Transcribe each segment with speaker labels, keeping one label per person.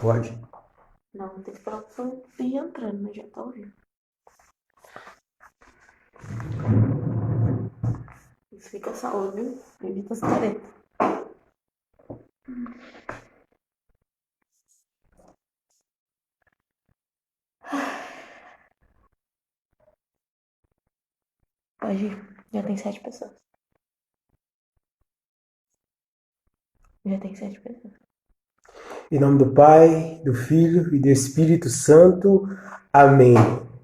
Speaker 1: Pode.
Speaker 2: Não, tem que falar pra eu ir entrando, mas já tá ouvindo. Isso fica salvo, viu? Evita as caretas. Pode ir. Já tem 7 pessoas. Já tem 7 pessoas.
Speaker 1: Em nome do Pai, do Filho e do Espírito Santo. Amém.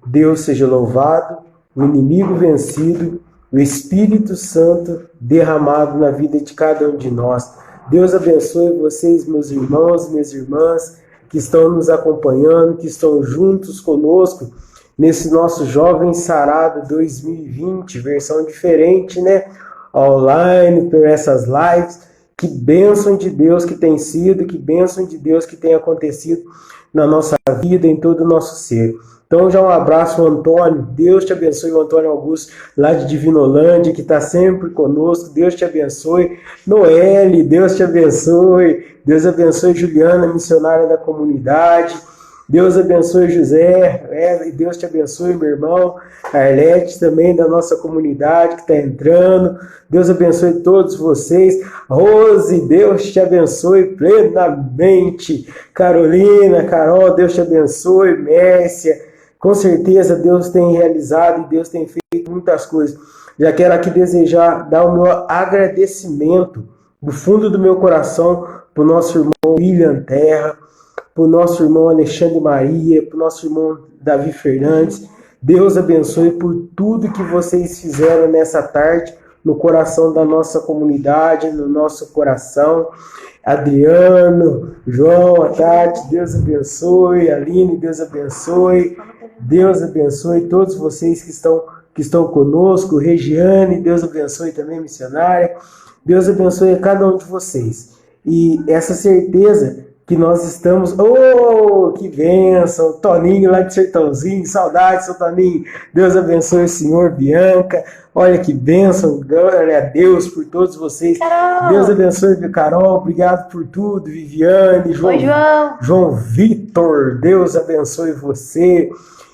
Speaker 1: Deus seja louvado, o inimigo vencido, o Espírito Santo derramado na vida de cada um de nós. Deus abençoe vocês, meus irmãos e minhas irmãs, que estão nos acompanhando, que estão juntos conosco nesse nosso Jovem Sarado 2020, versão diferente, né? Online, por essas lives. Que bênção de Deus que tem sido, que bênção de Deus que tem acontecido na nossa vida, em todo o nosso ser. Então, já um abraço ao Antônio. Deus te abençoe, o Antônio Augusto, lá de Divinolândia, que está sempre conosco. Deus te abençoe. Noelle, Deus te abençoe. Deus abençoe Juliana, missionária da comunidade. Deus abençoe José, Deus te abençoe, meu irmão, Arlete também da nossa comunidade que está entrando. Deus abençoe todos vocês. Rose, Deus te abençoe plenamente. Carolina, Carol, Deus te abençoe. Mércia, com certeza Deus tem realizado e Deus tem feito muitas coisas. Já quero aqui desejar, dar o meu agradecimento do fundo do meu coração para o nosso irmão William Terra, para o nosso irmão Alexandre Maria, para o nosso irmão Davi Fernandes. Deus abençoe por tudo que vocês fizeram nessa tarde, no coração da nossa comunidade, no nosso coração. Adriano, João, a Tati, Deus abençoe. Aline, Deus abençoe. Deus abençoe todos vocês que estão conosco. Regiane, Deus abençoe também, missionária. Deus abençoe a cada um de vocês. E essa certeza que nós estamos... Oh, que bênção! Toninho lá de Sertãozinho, saudades, seu Toninho. Deus abençoe o senhor, Bianca. Olha que bênção, glória a Deus por todos vocês.
Speaker 2: Carol!
Speaker 1: Deus abençoe, Carol, obrigado por tudo. Viviane,
Speaker 2: Oi, João!
Speaker 1: João Vitor, Deus abençoe você.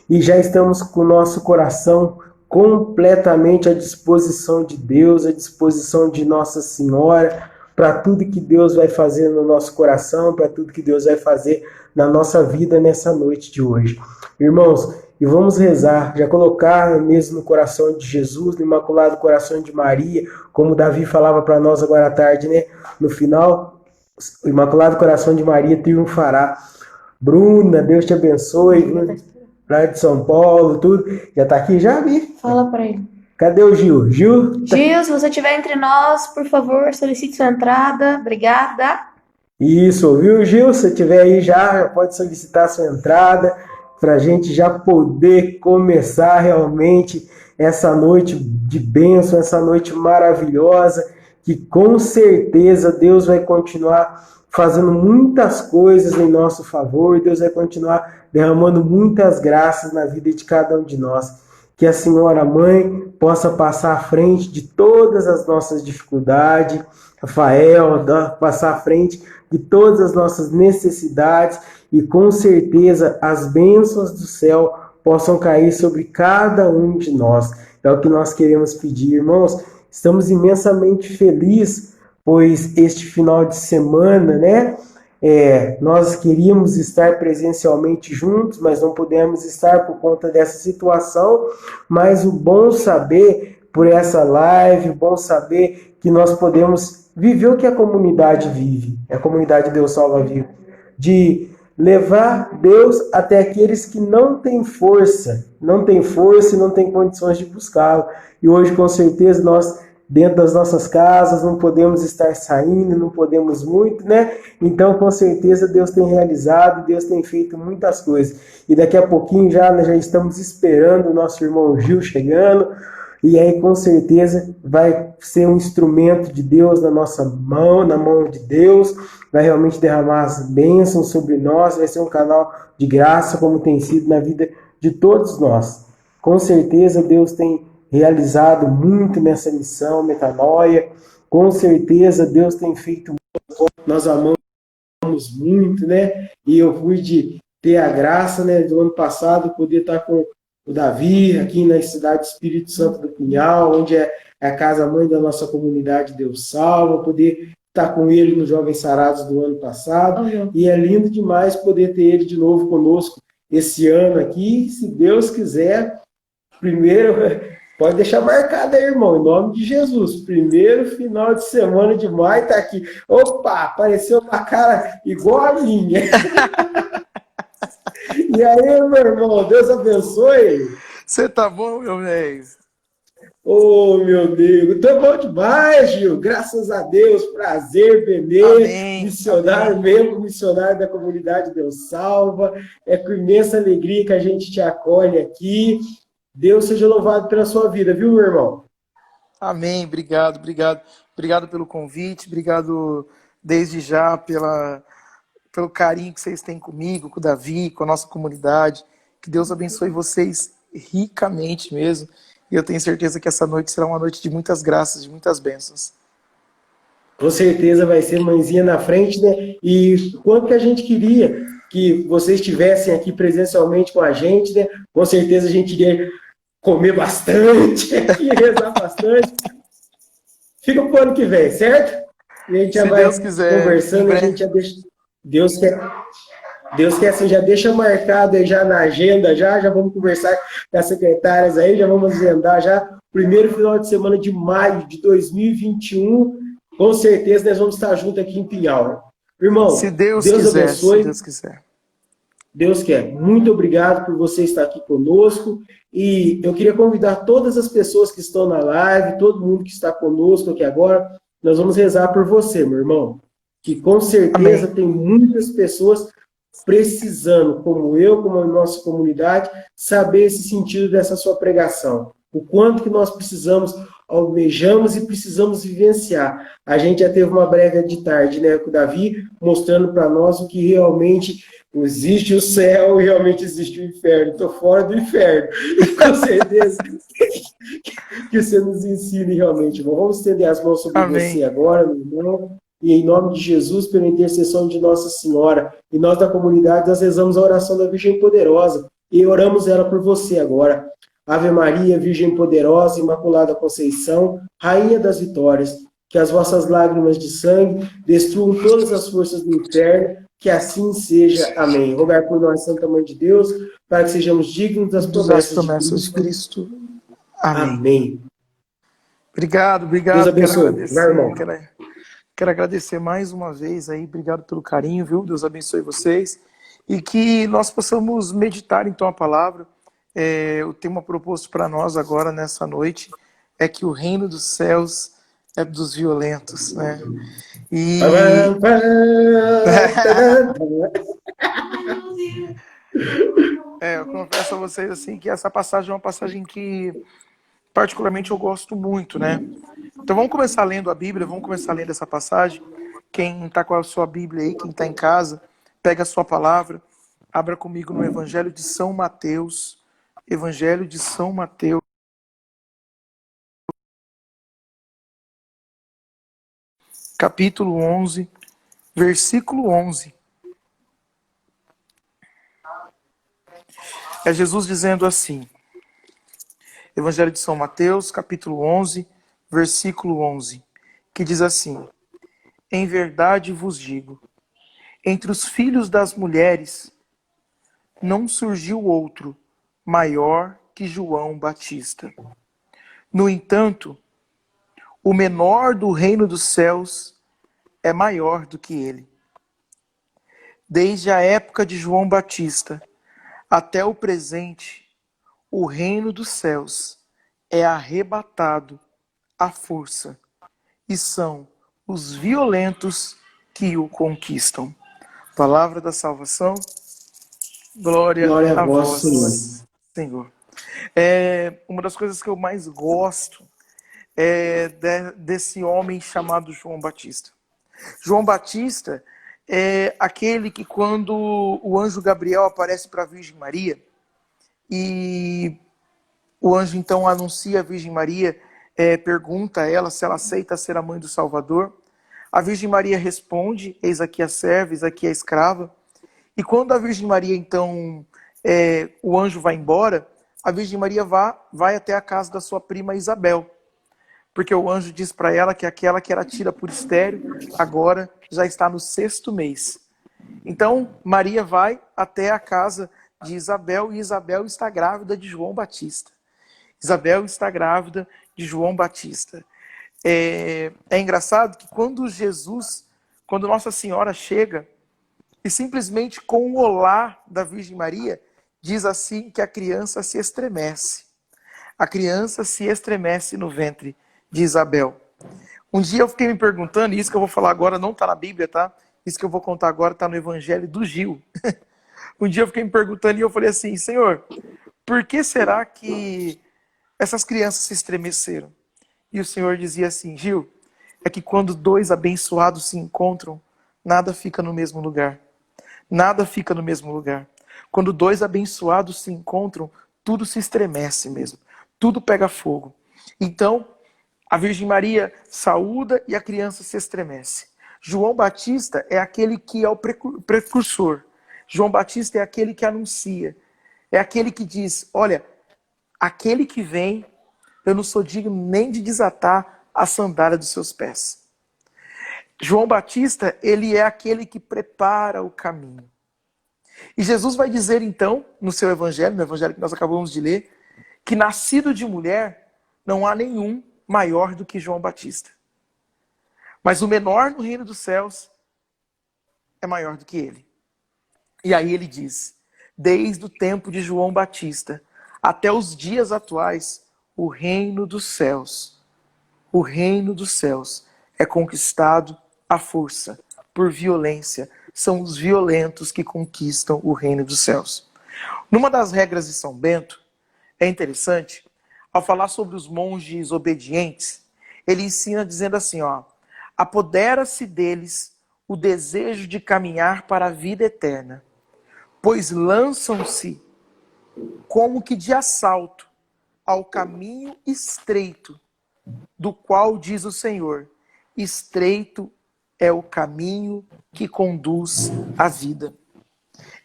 Speaker 1: E já estamos com o nosso coração completamente à disposição de Deus, à disposição de Nossa Senhora, para tudo que Deus vai fazer no nosso coração, para tudo que Deus vai fazer na nossa vida nessa noite de hoje. Irmãos, e vamos rezar, já colocar mesmo no coração de Jesus, no Imaculado Coração de Maria, como Davi falava para nós agora à tarde, né? No final, o Imaculado Coração de Maria triunfará. Bruna, Deus te abençoe, lá de São Paulo, tudo. Já está aqui já, Vi?
Speaker 2: Fala para ele.
Speaker 1: Cadê o Gil? Gil,
Speaker 2: se você estiver entre nós, por favor, solicite sua entrada. Obrigada.
Speaker 1: Isso, ouviu, Gil? Se tiver aí já pode solicitar sua entrada para a gente já poder começar realmente essa noite de bênção, essa noite maravilhosa, que com certeza Deus vai continuar fazendo muitas coisas em nosso favor, Deus vai continuar derramando muitas graças na vida de cada um de nós. Que a Senhora Mãe possa passar à frente de todas as nossas dificuldades, Rafael, passar à frente de todas as nossas necessidades e com certeza as bênçãos do céu possam cair sobre cada um de nós. É o que nós queremos pedir, irmãos. Estamos imensamente felizes, pois este final de semana, né? Nós queríamos estar presencialmente juntos, mas não pudemos estar por conta dessa situação, mas o bom saber por essa live, o bom saber que nós podemos viver o que a comunidade vive, a comunidade Deus Salva vive, de levar Deus até aqueles que não têm força e não têm condições de buscá-lo. E hoje, com certeza, nós dentro das nossas casas, não podemos estar saindo, não podemos muito, né? Então, com certeza, Deus tem realizado, Deus tem feito muitas coisas. E daqui a pouquinho já estamos esperando o nosso irmão Gil chegando, e aí, com certeza, vai ser um instrumento de Deus na nossa mão, na mão de Deus, vai realmente derramar as bênçãos sobre nós, vai ser um canal de graça, como tem sido na vida de todos nós. Com certeza, Deus tem realizado muito nessa missão, metanoia. Com certeza, Deus tem feito muito. Nós amamos muito, né? E eu pude ter a graça, né, do ano passado, poder estar com o Davi aqui na cidade do Espírito Santo do Pinhal, onde é a casa-mãe da nossa comunidade Deus Salva, poder estar com ele nos Jovens Sarados do ano passado. E é lindo demais poder ter ele de novo conosco esse ano aqui, se Deus quiser. Primeiro, pode deixar marcado aí, irmão, em nome de Jesus. Primeiro final de semana de maio tá aqui. Opa, apareceu uma cara igual a minha. E aí, meu irmão, Deus abençoe.
Speaker 3: Você tá bom, meu velho?
Speaker 1: Oh, meu Deus, tô bom demais, Gil. Graças a Deus, prazer, Benê,
Speaker 3: Amém,
Speaker 1: missionário,
Speaker 3: amém.
Speaker 1: membro missionário da comunidade Deus Salva. É com imensa alegria que a gente te acolhe aqui. Deus seja louvado pela sua vida, viu, meu irmão?
Speaker 3: Amém, obrigado, obrigado. Obrigado pelo convite, obrigado desde já pelo carinho que vocês têm comigo, com o Davi, com a nossa comunidade. Que Deus abençoe vocês ricamente mesmo. E eu tenho certeza que essa noite será uma noite de muitas graças, de muitas bênçãos.
Speaker 1: Com certeza vai ser mãezinha na frente, né? E quanto que a gente queria que vocês estivessem aqui presencialmente com a gente, né? Com certeza a gente iria comer bastante aqui, rezar bastante. Fica pro ano que vem, certo? E a gente já
Speaker 3: Se
Speaker 1: vai
Speaker 3: Deus quiser, em
Speaker 1: conversando, a gente
Speaker 3: breve.
Speaker 1: já deixa. Deus quer. Deus quer assim, já deixa marcado aí já na agenda, já vamos conversar com as secretárias aí, já vamos agendar já primeiro final de semana de maio de 2021. Com certeza nós vamos estar juntos aqui em Pinhal.
Speaker 3: Se
Speaker 1: Irmão,
Speaker 3: Deus
Speaker 1: Deus
Speaker 3: quiser, se
Speaker 1: abençoe.
Speaker 3: Deus quiser.
Speaker 1: Deus quer. Muito obrigado por você estar aqui conosco. E eu queria convidar todas as pessoas que estão na live, todo mundo que está conosco aqui agora, nós vamos rezar por você, meu irmão. Que com certeza
Speaker 3: Amém.
Speaker 1: tem muitas pessoas precisando, como eu, como a nossa comunidade, saber esse sentido dessa sua pregação. O quanto que nós precisamos, almejamos e precisamos vivenciar. A gente já teve uma breve de tarde, né, com o Davi, mostrando para nós o que realmente existe o céu e realmente existe o inferno. Estou fora do inferno. E com certeza que você nos ensine realmente, irmão. Vamos estender as mãos sobre
Speaker 3: Amém.
Speaker 1: você agora, meu irmão. E em nome de Jesus, pela intercessão de Nossa Senhora, e nós da comunidade, nós rezamos a oração da Virgem Poderosa e oramos ela por você agora. Ave Maria, Virgem Poderosa, Imaculada Conceição, Rainha das Vitórias, que as vossas lágrimas de sangue destruam todas as forças do inferno, que assim seja. Amém. Rogar por nós, Santa Mãe de Deus, para que sejamos dignos das promessas
Speaker 3: De Cristo. Amém.
Speaker 1: Amém.
Speaker 3: Obrigado,
Speaker 1: Deus
Speaker 3: obrigado. Quero
Speaker 1: abençoe. Vai,
Speaker 3: agradecer,
Speaker 1: irmão.
Speaker 3: quero agradecer mais uma vez aí. Obrigado pelo carinho, viu? Deus abençoe vocês. E que nós possamos meditar então a palavra. O tema proposto para nós agora, nessa noite, é que o reino dos céus é dos violentos, né? E eu confesso a vocês assim que essa passagem é uma passagem que particularmente eu gosto muito, né? Então vamos começar lendo a Bíblia, vamos começar lendo essa passagem. Quem está com a sua Bíblia aí, quem está em casa, pega a sua palavra, abra comigo no Evangelho de São Mateus. Evangelho de São Mateus. Capítulo 11, versículo 11. É Jesus dizendo assim. Evangelho de São Mateus, capítulo 11, versículo 11, que diz assim: Em verdade vos digo, entre os filhos das mulheres não surgiu outro maior que João Batista. No entanto, o menor do reino dos céus é maior do que ele. Desde a época de João Batista até o presente, o reino dos céus é arrebatado à força, e são os violentos que o conquistam. Palavra da salvação, glória
Speaker 1: Glória a
Speaker 3: a
Speaker 1: vós,
Speaker 3: vós, Senhor. Uma das coisas que eu mais gosto desse homem chamado João Batista. João Batista é aquele que, quando o anjo Gabriel aparece para a Virgem Maria, e o anjo então anuncia a Virgem Maria, pergunta a ela se ela aceita ser a mãe do Salvador. A Virgem Maria responde, eis aqui a serva, eis aqui a escrava. E quando a Virgem Maria, então, o anjo vai embora, a Virgem Maria vai até a casa da sua prima Isabel. Porque o anjo diz para ela que aquela que era tida por estéril, agora já está no 6º mês. Então, Maria vai até a casa de Isabel, e Isabel está grávida de João Batista. Isabel está grávida de João Batista. É engraçado que quando Nossa Senhora chega, e simplesmente com o olá da Virgem Maria, diz assim que a criança se estremece. A criança se estremece no ventre de Isabel. Um dia eu fiquei me perguntando, e isso que eu vou falar agora não está na Bíblia, tá? Isso que eu vou contar agora está no Evangelho do Gil. Um dia eu fiquei me perguntando e eu falei assim, Senhor, por que será que essas crianças se estremeceram? E o Senhor dizia assim, Gil, é que quando 2 abençoados se encontram, nada fica no mesmo lugar. Nada fica no mesmo lugar. Quando 2 abençoados se encontram, tudo se estremece mesmo. Tudo pega fogo. Então, a Virgem Maria saúda e a criança se estremece. João Batista é aquele que é o precursor. João Batista é aquele que anuncia. É aquele que diz, olha, aquele que vem, eu não sou digno nem de desatar a sandália dos seus pés. João Batista, ele é aquele que prepara o caminho. E Jesus vai dizer então, no seu evangelho, no evangelho que nós acabamos de ler, que nascido de mulher, não há nenhum maior do que João Batista. Mas o menor no reino dos céus é maior do que ele. E aí ele diz, desde o tempo de João Batista até os dias atuais, o reino dos céus é conquistado à força, por violência. São os violentos que conquistam o reino dos céus. Numa das regras de São Bento, é interessante, ao falar sobre os monges obedientes, ele ensina dizendo assim, ó, apodera-se deles o desejo de caminhar para a vida eterna, pois lançam-se como que de assalto ao caminho estreito, do qual diz o Senhor, estreito é o caminho que conduz à vida.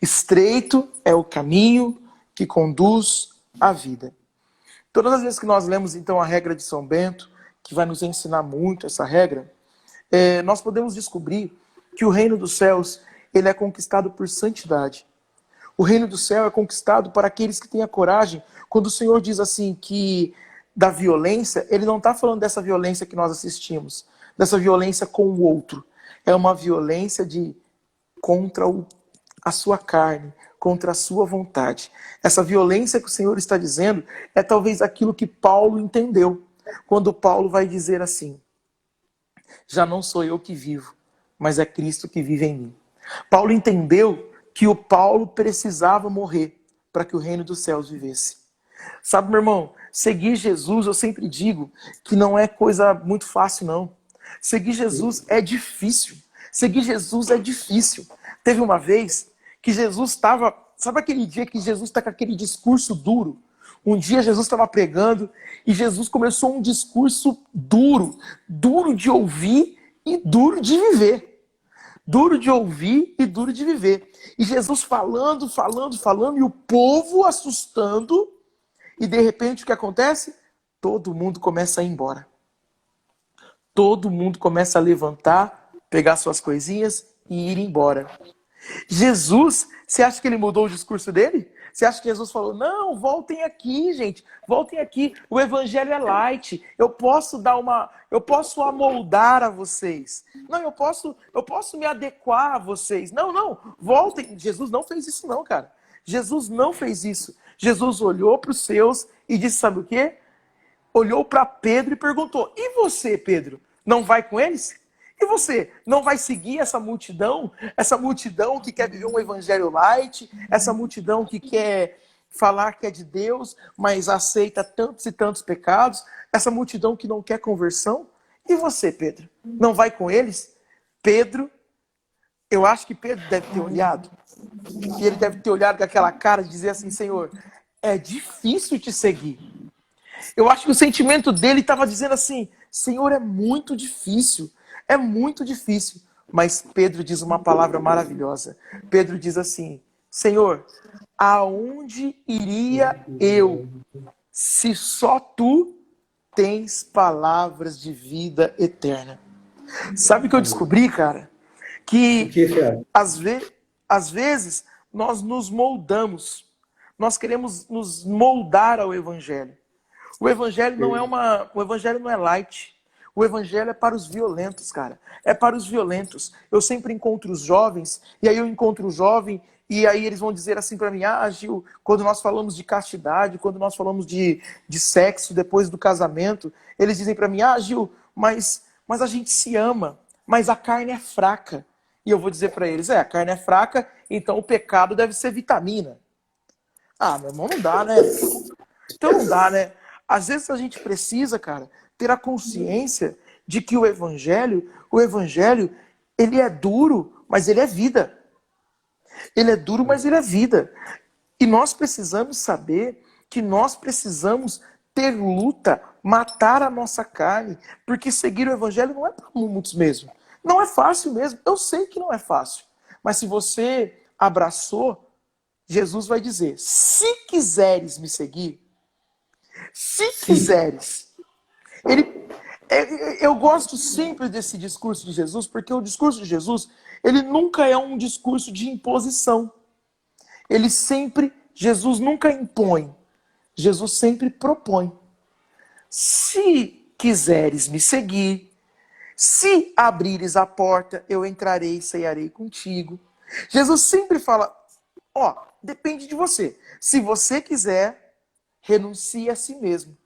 Speaker 3: Estreito é o caminho que conduz à vida. Todas as vezes que nós lemos então a regra de São Bento, que vai nos ensinar muito essa regra, nós podemos descobrir que o reino dos céus ele é conquistado por santidade. O reino do céu é conquistado para aqueles que têm a coragem. Quando o Senhor diz assim que da violência, ele não está falando dessa violência que nós assistimos, dessa violência com o outro. É uma violência contra a sua carne, contra a sua vontade. Essa violência que o Senhor está dizendo é talvez aquilo que Paulo entendeu. Quando Paulo vai dizer assim, já não sou eu que vivo, mas é Cristo que vive em mim. Paulo entendeu que o Paulo precisava morrer para que o reino dos céus vivesse. Sabe, meu irmão, seguir Jesus, eu sempre digo que não é coisa muito fácil, não. Seguir Jesus é difícil. Seguir Jesus é difícil. Teve uma vez que Jesus estava... Sabe aquele dia que Jesus está com aquele discurso duro? Um dia Jesus estava pregando e Jesus começou um discurso duro. Duro de ouvir e duro de viver. Duro de ouvir e duro de viver. E Jesus falando, e o povo assustando. E de repente o que acontece? Todo mundo começa a ir embora. Todo mundo começa a levantar, pegar suas coisinhas e ir embora. Jesus, você acha que ele mudou o discurso dele? Você acha que Jesus falou, não, voltem aqui, gente, voltem aqui, o evangelho é light, eu posso amoldar a vocês. Não, eu posso me adequar a vocês. Não, voltem. Jesus não fez isso não, cara. Jesus não fez isso. Jesus olhou para os seus e disse, sabe o quê? Olhou para Pedro e perguntou, e você, Pedro, não vai com eles? E você, não vai seguir essa multidão que quer viver um evangelho light, essa multidão que quer falar que é de Deus, mas aceita tantos e tantos pecados, essa multidão que não quer conversão? E você, Pedro, não vai com eles? Pedro, eu acho que Pedro deve ter olhado, e ele deve ter olhado com aquela cara de dizer assim, Senhor, é difícil te seguir. Eu acho que o sentimento dele estava dizendo assim, Senhor, é muito difícil. É muito difícil. Mas Pedro diz uma palavra maravilhosa. Pedro diz assim: Senhor, aonde iria eu se só tu tens palavras de vida eterna? Sabe o que eu descobri, cara?
Speaker 1: O
Speaker 3: Que
Speaker 1: que, Fé?
Speaker 3: às vezes nós nos moldamos, nós queremos nos moldar ao Evangelho. O Evangelho o Evangelho não é light. O Evangelho é para os violentos, cara. É para os violentos. Eu sempre encontro os jovens, e aí eu encontro o jovem, e aí eles vão dizer assim para mim: ah, Gil, quando nós falamos de castidade, quando nós falamos de sexo depois do casamento, eles dizem para mim: ah, Gil, mas a gente se ama, mas a carne é fraca. E eu vou dizer para eles: a carne é fraca, então o pecado deve ser vitamina. Ah, meu irmão, não dá, né? Então não dá, né? Às vezes a gente precisa, cara, ter a consciência de que o evangelho, ele é duro, mas ele é vida. Ele é duro, mas ele é vida. E nós precisamos saber que nós precisamos ter luta, matar a nossa carne, porque seguir o evangelho não é para muitos mesmo. Não é fácil mesmo. Eu sei que não é fácil. Mas se você abraçou, Jesus vai dizer: se quiseres me seguir, se quiseres. Eu gosto sempre desse discurso de Jesus, porque o discurso de Jesus, ele nunca é um discurso de imposição. Jesus nunca impõe. Jesus sempre propõe. Se quiseres me seguir, se abrires a porta, eu entrarei e cearei contigo. Jesus sempre fala: depende de você. Se você quiser, renuncie a si mesmo.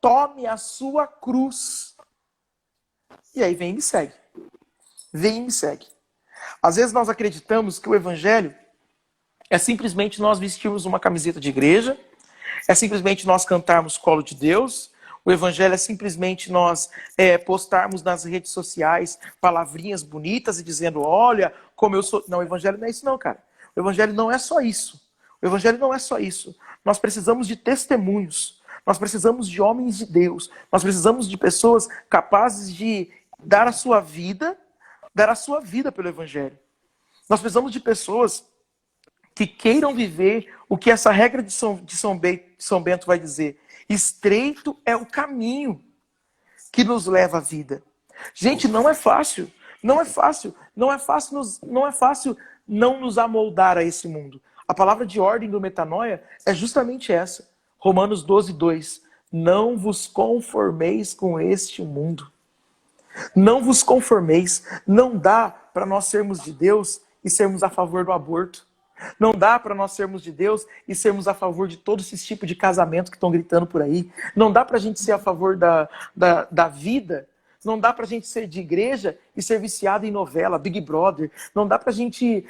Speaker 3: Tome a sua cruz. E aí vem e me segue. Vem e me segue. Às vezes nós acreditamos que o evangelho é simplesmente nós vestirmos uma camiseta de igreja, é simplesmente nós cantarmos colo de Deus, o evangelho é simplesmente nós postarmos nas redes sociais palavrinhas bonitas e dizendo: olha como eu sou. Não, o evangelho não é isso não, cara. O evangelho não é só isso. O evangelho não é só isso. Nós precisamos de testemunhos. Nós precisamos de homens de Deus. Nós precisamos de pessoas capazes de dar a sua vida pelo evangelho. Nós precisamos de pessoas que queiram viver o que essa regra de São Bento vai dizer: estreito é o caminho que nos leva à vida. Gente, não é fácil. Não é fácil. Não é fácil não nos amoldar a esse mundo. A palavra de ordem do metanoia é justamente essa. Romanos 12:2. Não vos conformeis com este mundo. Não vos conformeis. Não dá para nós sermos de Deus e sermos a favor do aborto. Não dá para nós sermos de Deus e sermos a favor de todo esse tipo de casamento que estão gritando por aí. Não dá para a gente ser a favor da vida. Não dá para a gente ser de igreja e ser viciado em novela, Big Brother. Não dá para a gente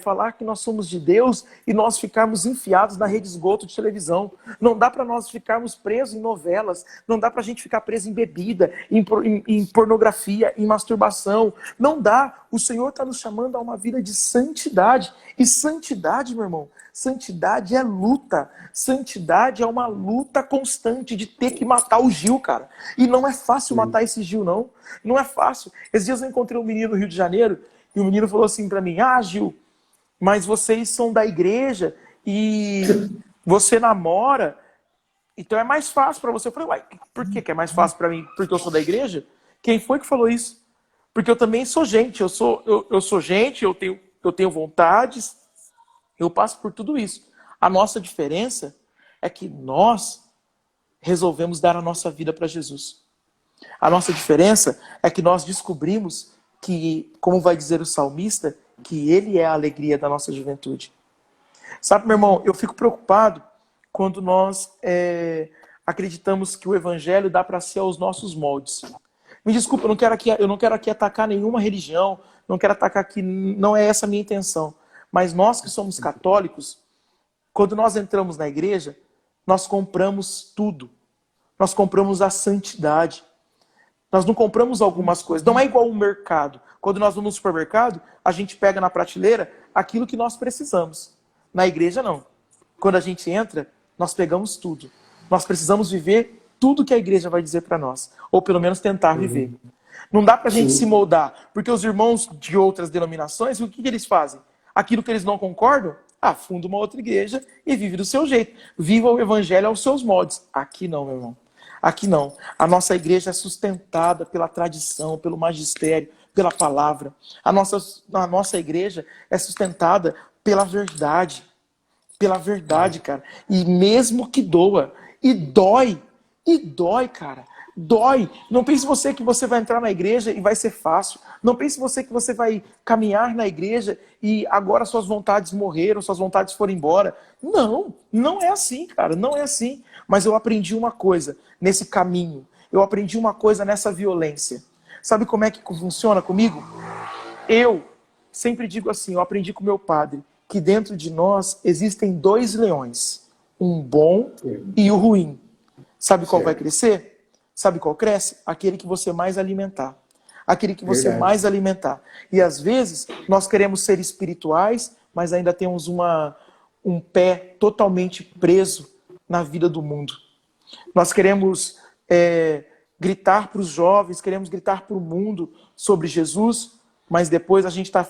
Speaker 3: falar que nós somos de Deus e nós ficarmos enfiados na rede de esgoto de televisão. Não dá para nós ficarmos presos em novelas. Não dá para a gente ficar preso em bebida, em pornografia, em masturbação. Não dá. O Senhor está nos chamando a uma vida de santidade. E santidade, meu irmão, santidade é luta. Santidade é uma luta constante de ter que matar o Gil, cara. E não é fácil matar esse Gil, não. Não é fácil. Esses dias eu encontrei um menino no Rio de Janeiro e o menino falou assim pra mim: ah, Gil, mas vocês são da igreja e você namora, então é mais fácil pra você. Eu falei: uai, por que é mais fácil pra mim? Porque eu sou da igreja? Quem foi que falou isso? Porque eu também sou gente. Eu sou gente, eu tenho vontades, eu passo por tudo isso. A nossa diferença é que nós resolvemos dar a nossa vida para Jesus. A nossa diferença é que nós descobrimos que, como vai dizer o salmista, que Ele é a alegria da nossa juventude. Sabe, meu irmão, eu fico preocupado quando nós acreditamos que o evangelho dá para ser aos nossos moldes. Me desculpa, eu não quero aqui atacar nenhuma religião, não quero atacar aqui, não é essa a minha intenção. Mas nós que somos católicos, quando nós entramos na igreja, nós compramos tudo. Nós compramos a santidade. Nós não compramos algumas coisas. Não é igual o mercado. Quando nós vamos no supermercado, a gente pega na prateleira aquilo que nós precisamos. Na igreja, não. Quando a gente entra, nós pegamos tudo. Nós precisamos viver tudo que a igreja vai dizer para nós. Ou pelo menos tentar viver. Não dá pra gente
Speaker 1: Sim.
Speaker 3: se moldar, porque os irmãos de outras denominações, o que que eles fazem? Aquilo que eles não concordam, funda uma outra igreja e vive do seu jeito. Viva o evangelho aos seus moldes. Aqui não, meu irmão. Aqui não. A nossa igreja é sustentada pela tradição, pelo magistério, pela palavra. A nossa igreja é sustentada pela verdade. Pela verdade, cara. E mesmo que doa. E dói, cara. Dói. Não pense você que você vai entrar na igreja e vai ser fácil. Não pense você que você vai caminhar na igreja e agora suas vontades morreram, suas vontades foram embora. Não, não é assim, cara. Não é assim. Mas eu aprendi uma coisa nesse caminho. Eu aprendi uma coisa nessa violência. Sabe como é que funciona comigo? Eu sempre digo assim, eu aprendi com meu padre, que dentro de nós existem dois leões, um bom e o ruim. Sabe qual vai
Speaker 1: Certo.
Speaker 3: crescer? Sabe qual cresce? Aquele que você mais alimentar. Aquele que você
Speaker 1: Verdade.
Speaker 3: mais alimentar. E às vezes nós queremos ser espirituais, mas ainda temos um pé totalmente preso na vida do mundo. Nós queremos gritar para os jovens, queremos gritar para o mundo sobre Jesus, mas depois a gente está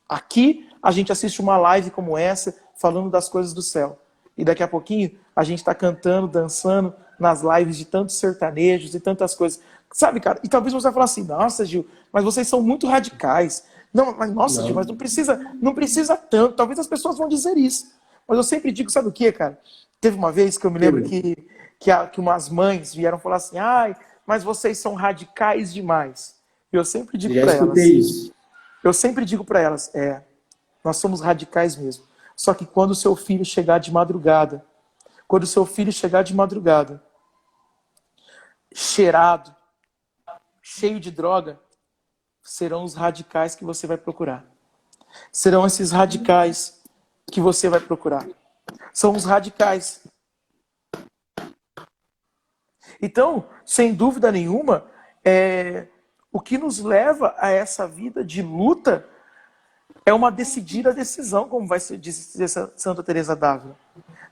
Speaker 3: aqui, a gente assiste uma live como essa, falando das coisas do céu. E daqui a pouquinho a gente está cantando, dançando nas lives de tantos sertanejos e tantas coisas. Sabe, cara? E talvez você vai falar assim, nossa, Gil, mas vocês são muito radicais. Não, mas nossa, Gil, mas não precisa tanto. Talvez as pessoas vão dizer isso. Mas eu sempre digo, sabe o que, cara? Teve uma vez que eu me lembro que umas mães vieram falar assim, ai, mas vocês são radicais demais. E eu sempre digo
Speaker 1: Já
Speaker 3: para
Speaker 1: escutei
Speaker 3: elas,
Speaker 1: isso.
Speaker 3: eu sempre digo para elas, nós somos radicais mesmo. Só que quando o seu filho chegar de madrugada, cheirado, cheio de droga, serão os radicais que você vai procurar. Serão esses radicais que você vai procurar. São os radicais. Então, sem dúvida nenhuma, o que nos leva a essa vida de luta é uma decidida decisão, como vai dizer Santa Teresa d'Ávila.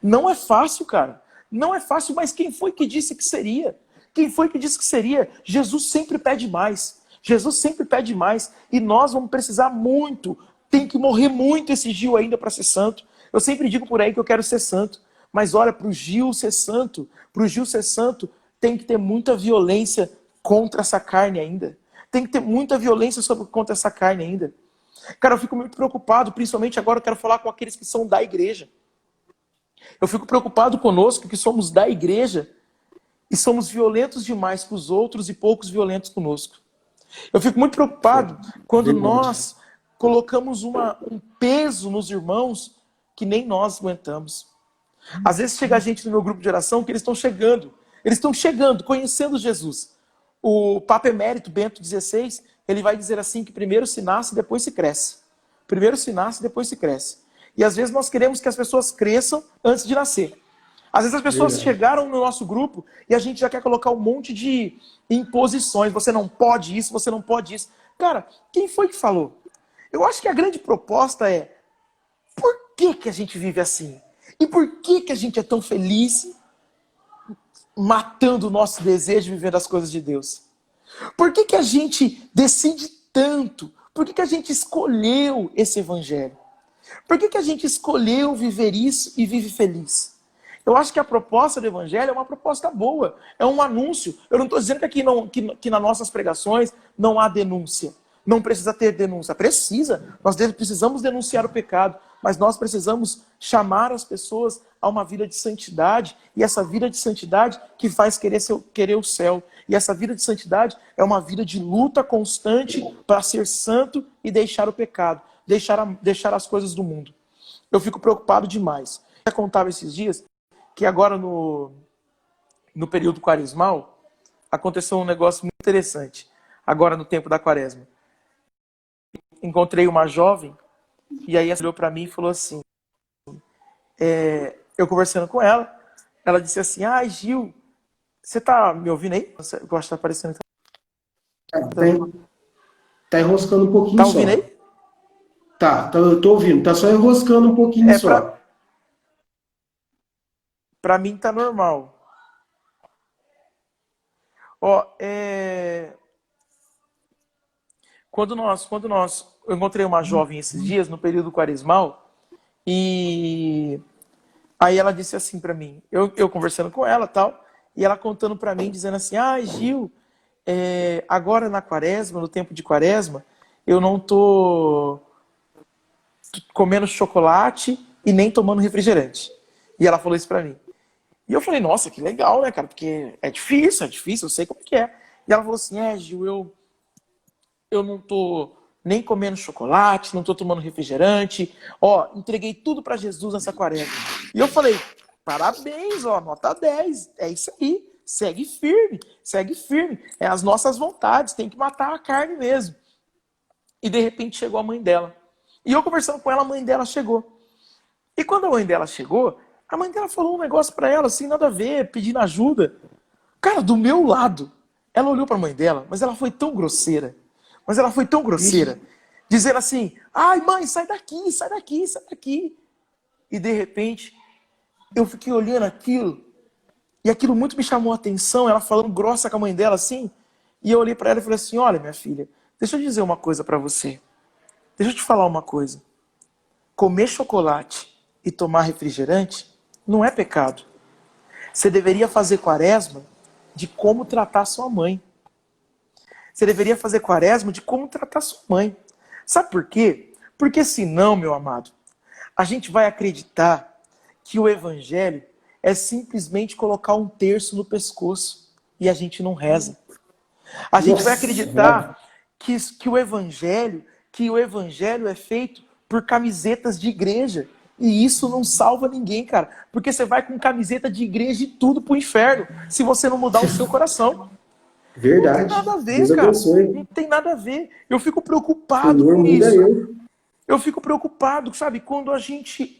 Speaker 3: Não é fácil, cara. Não é fácil, mas quem foi que disse que seria? Quem foi que disse que seria? Jesus sempre pede mais. Jesus sempre pede mais. E nós vamos precisar muito. Tem que morrer muito esse Gil ainda para ser santo. Eu sempre digo por aí que eu quero ser santo. Mas olha, para o Gil ser santo, tem que ter muita violência contra essa carne ainda. Tem que ter muita violência contra essa carne ainda. Cara, eu fico muito preocupado, principalmente agora eu quero falar com aqueles que são da igreja. Eu fico preocupado conosco, que somos da igreja e somos violentos demais com os outros e poucos violentos conosco. Eu fico muito preocupado quando nós colocamos um peso nos irmãos que nem nós aguentamos. Às vezes chega gente no meu grupo de oração que eles estão chegando, conhecendo Jesus. O Papa Emérito Bento XVI, ele vai dizer assim que primeiro se nasce e depois se cresce. Primeiro se nasce e depois se cresce. E às vezes nós queremos que as pessoas cresçam antes de nascer. Às vezes as pessoas chegaram no nosso grupo e a gente já quer colocar um monte de imposições. Você não pode isso, você não pode isso. Cara, quem foi que falou? Eu acho que a grande proposta é por que a gente vive assim? E por que a gente é tão feliz matando o nosso desejo de viver as coisas de Deus? Por que a gente decide tanto? Por que a gente escolheu esse evangelho? Por que a gente escolheu viver isso e vive feliz? Eu acho que a proposta do evangelho é uma proposta boa, é um anúncio. Eu não estou dizendo que nas nossas pregações não há denúncia. Não precisa ter denúncia. Precisa. Nós precisamos denunciar o pecado, mas nós precisamos chamar as pessoas a uma vida de santidade, e essa vida de santidade que faz querer o céu. E essa vida de santidade é uma vida de luta constante para ser santo e deixar o pecado, deixar as coisas do mundo. Eu fico preocupado demais. Eu contava esses dias que agora no período quaresmal aconteceu um negócio muito interessante. Agora no tempo da quaresma. Encontrei uma jovem e aí ela olhou para mim e falou assim, eu conversando com ela, ela disse assim, Gil, você tá me ouvindo aí? Eu acho que tá aparecendo.
Speaker 1: Tá enroscando um pouquinho
Speaker 3: Tá
Speaker 1: só.
Speaker 3: ouvindo aí?
Speaker 1: Tá, eu tô ouvindo. Tá só enroscando um pouquinho só.
Speaker 3: Pra mim tá normal. Ó, eu encontrei uma jovem esses dias, no período quaresmal, e aí ela disse assim pra mim, eu conversando com ela e tal, e ela contando pra mim, dizendo assim, Gil, agora na quaresma, no tempo de quaresma, eu não tô comendo chocolate e nem tomando refrigerante. E ela falou isso pra mim. E eu falei, nossa, que legal, né, cara? Porque é difícil, eu sei como que é. E ela falou assim, Gil, eu não tô nem comendo chocolate, não tô tomando refrigerante. Ó, entreguei tudo pra Jesus nessa quaresma. E eu falei, parabéns, ó, nota 10. É isso aí. Segue firme, segue firme. É as nossas vontades, tem que matar a carne mesmo. E de repente chegou a mãe dela. E eu conversando com ela, a mãe dela chegou. E quando a mãe dela chegou, a mãe dela falou um negócio pra ela, assim, nada a ver, pedindo ajuda. Cara, do meu lado, ela olhou pra mãe dela, mas ela foi tão grosseira.
Speaker 1: Vixe.
Speaker 3: Dizendo assim, ai mãe, sai daqui, sai daqui, sai daqui. E de repente, eu fiquei olhando aquilo, e aquilo muito me chamou a atenção, ela falando grossa com a mãe dela assim, e eu olhei pra ela e falei assim, olha minha filha, deixa eu dizer uma coisa pra você. Deixa eu te falar uma coisa. Comer chocolate e tomar refrigerante não é pecado. Você deveria fazer quaresma de como tratar sua mãe. Você deveria fazer quaresma de como tratar sua mãe. Sabe por quê? Porque senão, meu amado, a gente vai acreditar que o evangelho é simplesmente colocar um terço no pescoço e a gente não reza. A gente vai
Speaker 1: Nossa, vai.
Speaker 3: acreditar que o evangelho é feito por camisetas de igreja. E isso não salva ninguém, cara. Porque você vai com camiseta de igreja e tudo pro inferno, se você não mudar o seu coração. Não tem nada
Speaker 1: Verdade.
Speaker 3: a ver,
Speaker 1: Deus
Speaker 3: cara. Não
Speaker 1: abençoe.
Speaker 3: tem nada a ver. Eu fico preocupado
Speaker 1: Senhor,
Speaker 3: com
Speaker 1: muda
Speaker 3: isso.
Speaker 1: eu.
Speaker 3: Eu fico preocupado, sabe? Quando a gente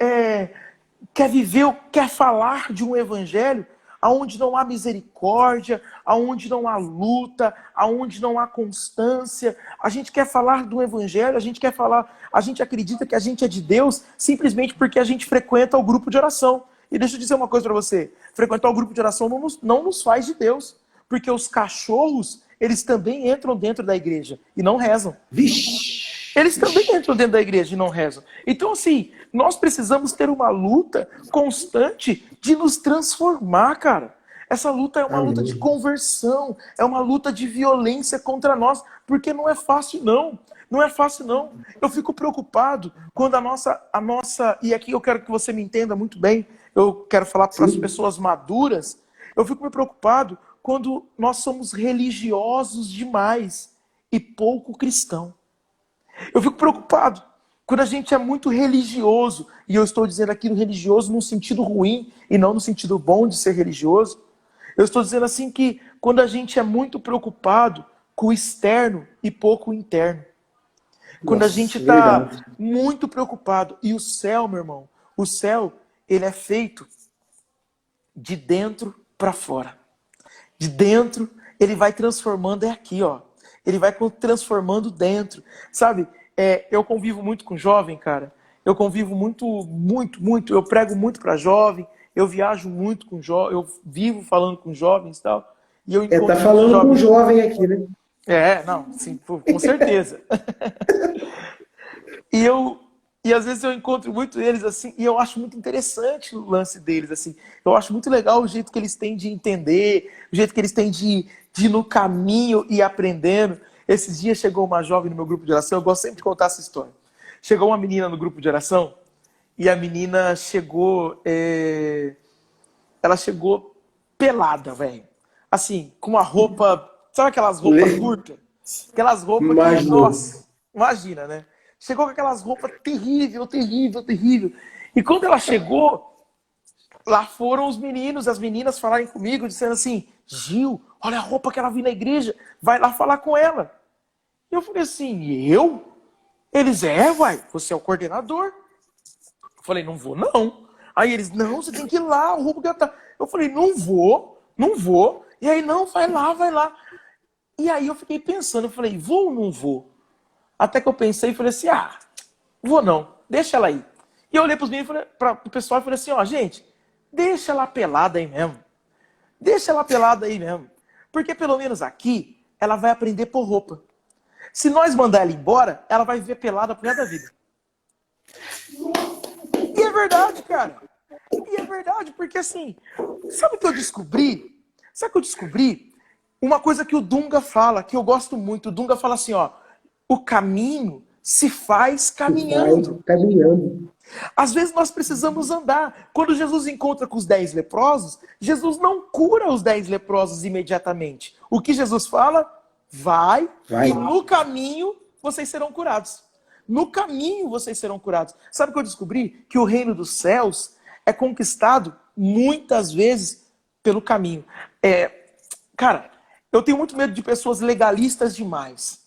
Speaker 3: quer viver, quer falar de um evangelho aonde não há misericórdia, aonde não há luta, aonde não há constância. A gente quer falar do evangelho, a gente acredita que a gente é de Deus simplesmente porque a gente frequenta o grupo de oração. E deixa eu dizer uma coisa para você, frequentar o grupo de oração não nos faz de Deus, porque os cachorros, eles também entram dentro da igreja e não rezam.
Speaker 1: Vixe.
Speaker 3: Eles também
Speaker 1: Vixe.
Speaker 3: entram dentro da igreja e não rezam. Então, assim, nós precisamos ter uma luta constante de nos transformar, cara. Essa luta é uma luta de
Speaker 1: Amém.
Speaker 3: conversão, é uma luta de violência contra nós, porque não é fácil, não. Não é fácil, não. Eu fico preocupado quando e aqui eu quero que você me entenda muito bem, eu quero falar para as
Speaker 1: Sim.
Speaker 3: pessoas maduras, eu fico me preocupado quando nós somos religiosos demais e pouco cristão. Eu fico preocupado quando a gente é muito religioso, e eu estou dizendo aqui no religioso no sentido ruim e não no sentido bom de ser religioso. Eu estou dizendo assim que quando a gente é muito preocupado com o externo e pouco o interno. Quando a gente
Speaker 1: Nossa,
Speaker 3: está
Speaker 1: verdade.
Speaker 3: muito preocupado. E o céu, meu irmão, o céu, ele é feito de dentro para fora. De dentro, ele vai transformando, é aqui, ó. Ele vai transformando dentro. Sabe, eu convivo muito com jovem, cara. Eu convivo muito, muito, muito. Eu prego muito para jovem. Eu viajo muito com jovem. Eu vivo falando com jovens e tal. E eu
Speaker 1: Tá
Speaker 3: encontro muitos
Speaker 1: falando com um
Speaker 3: jovens.
Speaker 1: jovem aqui, né?
Speaker 3: Não, sim, com certeza. E eu e às vezes eu encontro muito eles assim, e eu acho muito interessante o lance deles assim. Eu acho muito legal o jeito que eles têm de entender, o jeito que eles têm de ir no caminho e aprendendo. Esses dias chegou uma jovem no meu grupo de oração, eu gosto sempre de contar essa história. Chegou uma menina no grupo de oração e a menina chegou, ela chegou pelada, velho. Assim, com uma roupa, sabe aquelas roupas curtas? Aquelas roupas que,
Speaker 1: Imagino.
Speaker 3: nossa, imagina, né? Chegou com aquelas roupas terrível, terrível, terrível. E quando ela chegou, lá foram os meninos, as meninas falarem comigo, dizendo assim, Gil, olha a roupa que ela viu na igreja, vai lá falar com ela. E eu falei assim, eu? Eles, vai, você é o coordenador. Eu falei, não vou, não. Aí eles, não, você tem que ir lá, o roupa que ela tá. Eu falei, não vou, não vou. E aí, não, vai lá, vai lá. E aí eu fiquei pensando, eu falei, vou ou não vou? Até que eu pensei e falei assim, vou não, deixa ela aí. E eu olhei pros meninos, para o pessoal e falei assim, gente, deixa ela pelada aí mesmo. Deixa ela pelada aí mesmo. Porque pelo menos aqui, ela vai aprender por roupa. Se nós mandar ela embora, ela vai viver pelada pro resto da vida. E é verdade, cara. E é verdade, porque assim, sabe o que eu descobri? Sabe o que eu descobri? Uma coisa que o Dunga fala, que eu gosto muito. O Dunga fala assim, ó, o caminho se faz caminhando.
Speaker 1: Caminhando.
Speaker 3: Às vezes nós precisamos andar. Quando Jesus encontra com os 10 leprosos, Jesus não cura os 10 leprosos imediatamente. O que Jesus fala? Vai. E no caminho vocês serão curados. No caminho vocês serão curados. Sabe o que eu descobri? Que o reino dos céus é conquistado muitas vezes pelo caminho. Cara, eu tenho muito medo de pessoas legalistas demais.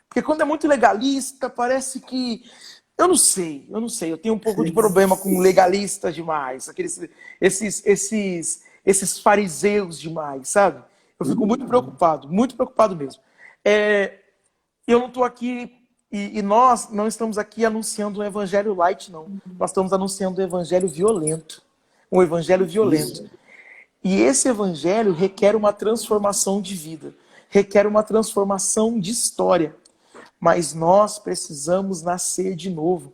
Speaker 3: Porque quando é muito legalista, parece que... Eu não sei. Eu tenho um pouco de problema com legalistas demais. Esses fariseus demais, sabe? Eu fico muito preocupado mesmo. Eu não estou aqui, e nós não estamos aqui anunciando um evangelho light, não. Nós estamos anunciando um evangelho violento. Um evangelho violento. E esse evangelho requer uma transformação de vida. Requer uma transformação de história. Mas nós precisamos nascer de novo.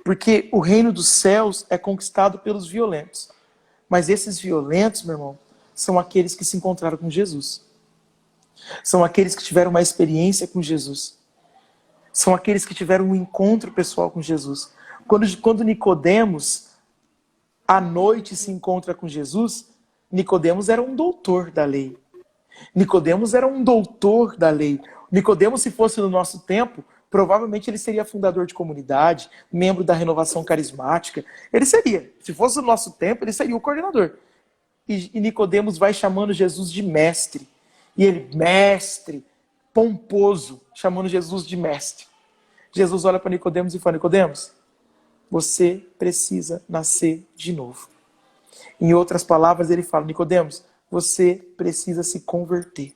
Speaker 3: Porque o reino dos céus é conquistado pelos violentos. Mas esses violentos, meu irmão, são aqueles que se encontraram com Jesus. São aqueles que tiveram uma experiência com Jesus. São aqueles que tiveram um encontro pessoal com Jesus. Quando Nicodemos, à noite, se encontra com Jesus, Nicodemos era um doutor da lei. Nicodemos era um doutor da lei. Nicodemos, se fosse no nosso tempo, provavelmente ele seria fundador de comunidade, membro da renovação carismática. Ele seria. Se fosse no nosso tempo, ele seria o coordenador. E Nicodemos vai chamando Jesus de mestre. E ele, mestre, pomposo, chamando Jesus de mestre. Jesus olha para Nicodemos e fala, Nicodemos, você precisa nascer de novo. Em outras palavras, ele fala, Nicodemos, você precisa se converter.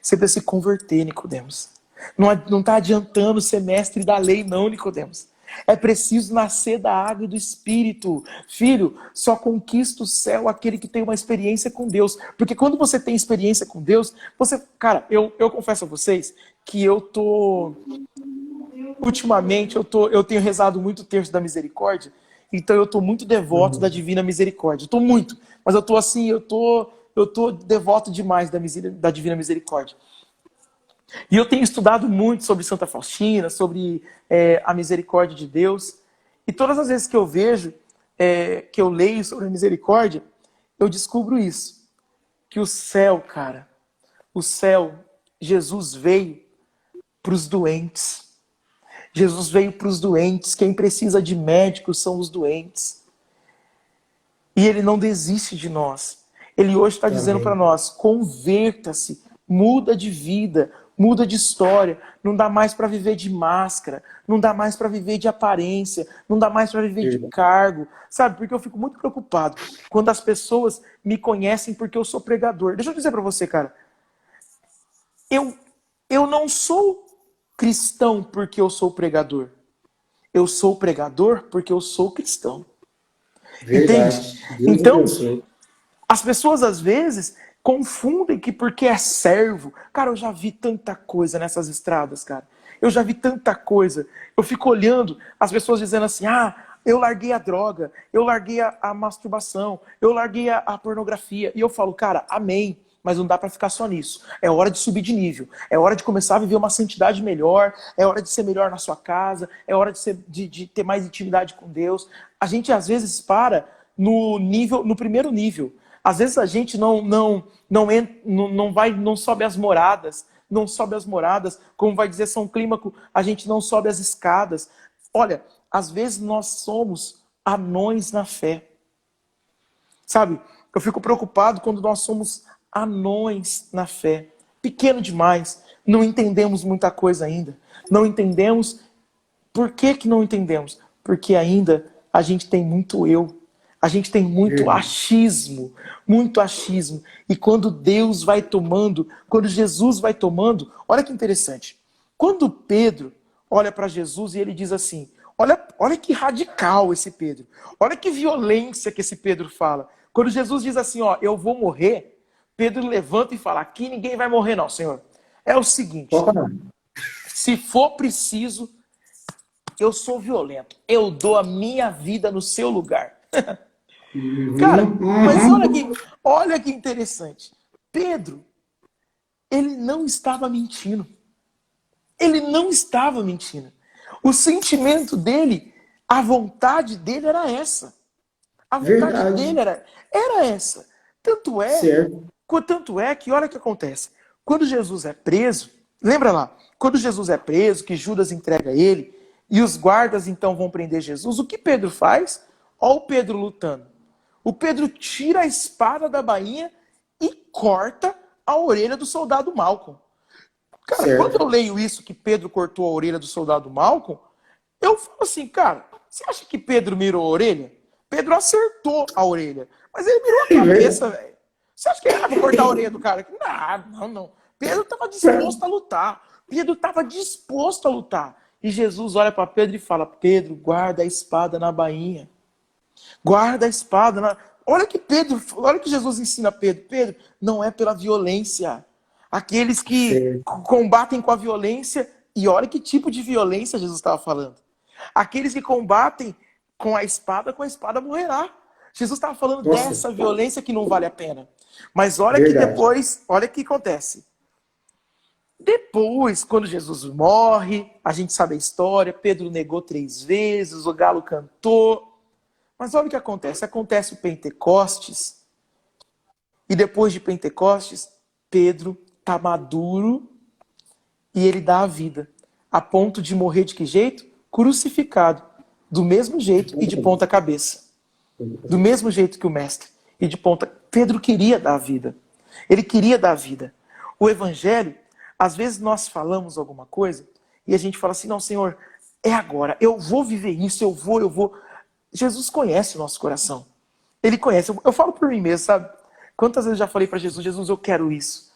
Speaker 3: Você precisa se converter, Nicodemos. Não está adiantando ser mestre da lei, não, Nicodemos. É preciso nascer da água e do Espírito. Filho, só conquista o céu aquele que tem uma experiência com Deus. Porque quando você tem experiência com Deus, você... Cara, eu confesso a vocês que ultimamente, eu tenho rezado muito o terço da misericórdia, então eu estou muito devoto da Divina Misericórdia. Eu estou muito, mas eu estou assim, eu tô devoto demais da Divina Misericórdia. E eu tenho estudado muito sobre Santa Faustina, sobre a misericórdia de Deus. E todas as vezes que eu vejo, que eu leio sobre a misericórdia, eu descubro isso. Que o céu, cara, Jesus veio para os doentes. Jesus veio para os doentes. Quem precisa de médicos são os doentes. E ele não desiste de nós. Ele hoje está dizendo para nós, converta-se, muda de vida, muda de história. Não dá mais para viver de máscara, não dá mais para viver de aparência, não dá mais para viver de cargo. Sabe, porque eu fico muito preocupado quando as pessoas me conhecem porque eu sou pregador. Deixa eu dizer para você, cara. Eu não sou cristão porque eu sou pregador. Eu sou pregador porque eu sou cristão. Verdade. Entende? Então, as pessoas às vezes confundem que porque é servo... Cara, eu já vi tanta coisa nessas estradas, cara. Eu já vi tanta coisa. Eu fico olhando as pessoas dizendo assim, eu larguei a droga, eu larguei a masturbação, eu larguei a pornografia. E eu falo, cara, amém. Mas não dá pra ficar só nisso. É hora de subir de nível. É hora de começar a viver uma santidade melhor. É hora de ser melhor na sua casa. É hora de ter mais intimidade com Deus. A gente às vezes para no primeiro nível. Às vezes a gente não sobe as moradas. Não sobe as moradas. Como vai dizer São Clímaco, a gente não sobe as escadas. Olha, às vezes nós somos anões na fé. Sabe? Eu fico preocupado quando nós somos anões na fé. Pequeno demais. Não entendemos muita coisa ainda. Não entendemos. Por que não entendemos? Porque ainda a gente tem muito eu. A gente tem muito achismo. Muito achismo. E quando Deus vai tomando, quando Jesus vai tomando, olha que interessante. Quando Pedro olha para Jesus e ele diz assim, olha que radical esse Pedro. Olha que violência que esse Pedro fala. Quando Jesus diz assim, eu vou morrer, Pedro levanta e fala, aqui ninguém vai morrer não, Senhor. É o seguinte, Se for preciso, eu sou violento. Eu dou a minha vida no seu lugar. Cara, mas olha que interessante. Pedro, ele não estava mentindo. Ele não estava mentindo. O sentimento dele, a vontade dele era essa. A vontade dele era essa. Tanto é que, olha o que acontece. Quando Jesus é preso, lembra lá, quando Jesus é preso, que Judas entrega ele, e os guardas então vão prender Jesus, o que Pedro faz? Olha o Pedro lutando. O Pedro tira a espada da bainha e corta a orelha do soldado Malcolm. Cara, quando eu leio isso, que Pedro cortou a orelha do soldado Malcolm, eu falo assim, cara, você acha que Pedro mirou a orelha? Pedro acertou a orelha, mas ele mirou a cabeça, velho. Você acha que ele vai cortar a orelha do cara? Não. Pedro estava disposto a lutar. Pedro estava disposto a lutar. E Jesus olha para Pedro e fala, Pedro, guarda a espada na bainha. Guarda a espada. Olha que Jesus ensina a Pedro. Pedro, não é pela violência. Aqueles que combatem com a violência, e olha que tipo de violência Jesus estava falando. Aqueles que combatem com a espada morrerá. Jesus estava falando dessa violência que não vale a pena. Mas olha que depois, olha o que acontece. Depois, quando Jesus morre, a gente sabe a história, Pedro negou 3 vezes, o galo cantou. Mas olha o que acontece. Acontece o Pentecostes, e depois de Pentecostes, Pedro está maduro e ele dá a vida. A ponto de morrer de que jeito? Crucificado. Do mesmo jeito e de ponta cabeça. Do mesmo jeito que o mestre. E de ponta... Pedro queria dar a vida. Ele queria dar a vida. O evangelho, às vezes nós falamos alguma coisa e a gente fala assim, não, Senhor, é agora. Eu vou viver isso, eu vou. Jesus conhece o nosso coração. Ele conhece. Eu falo por mim mesmo, sabe? Quantas vezes eu já falei para Jesus, Jesus, eu quero isso.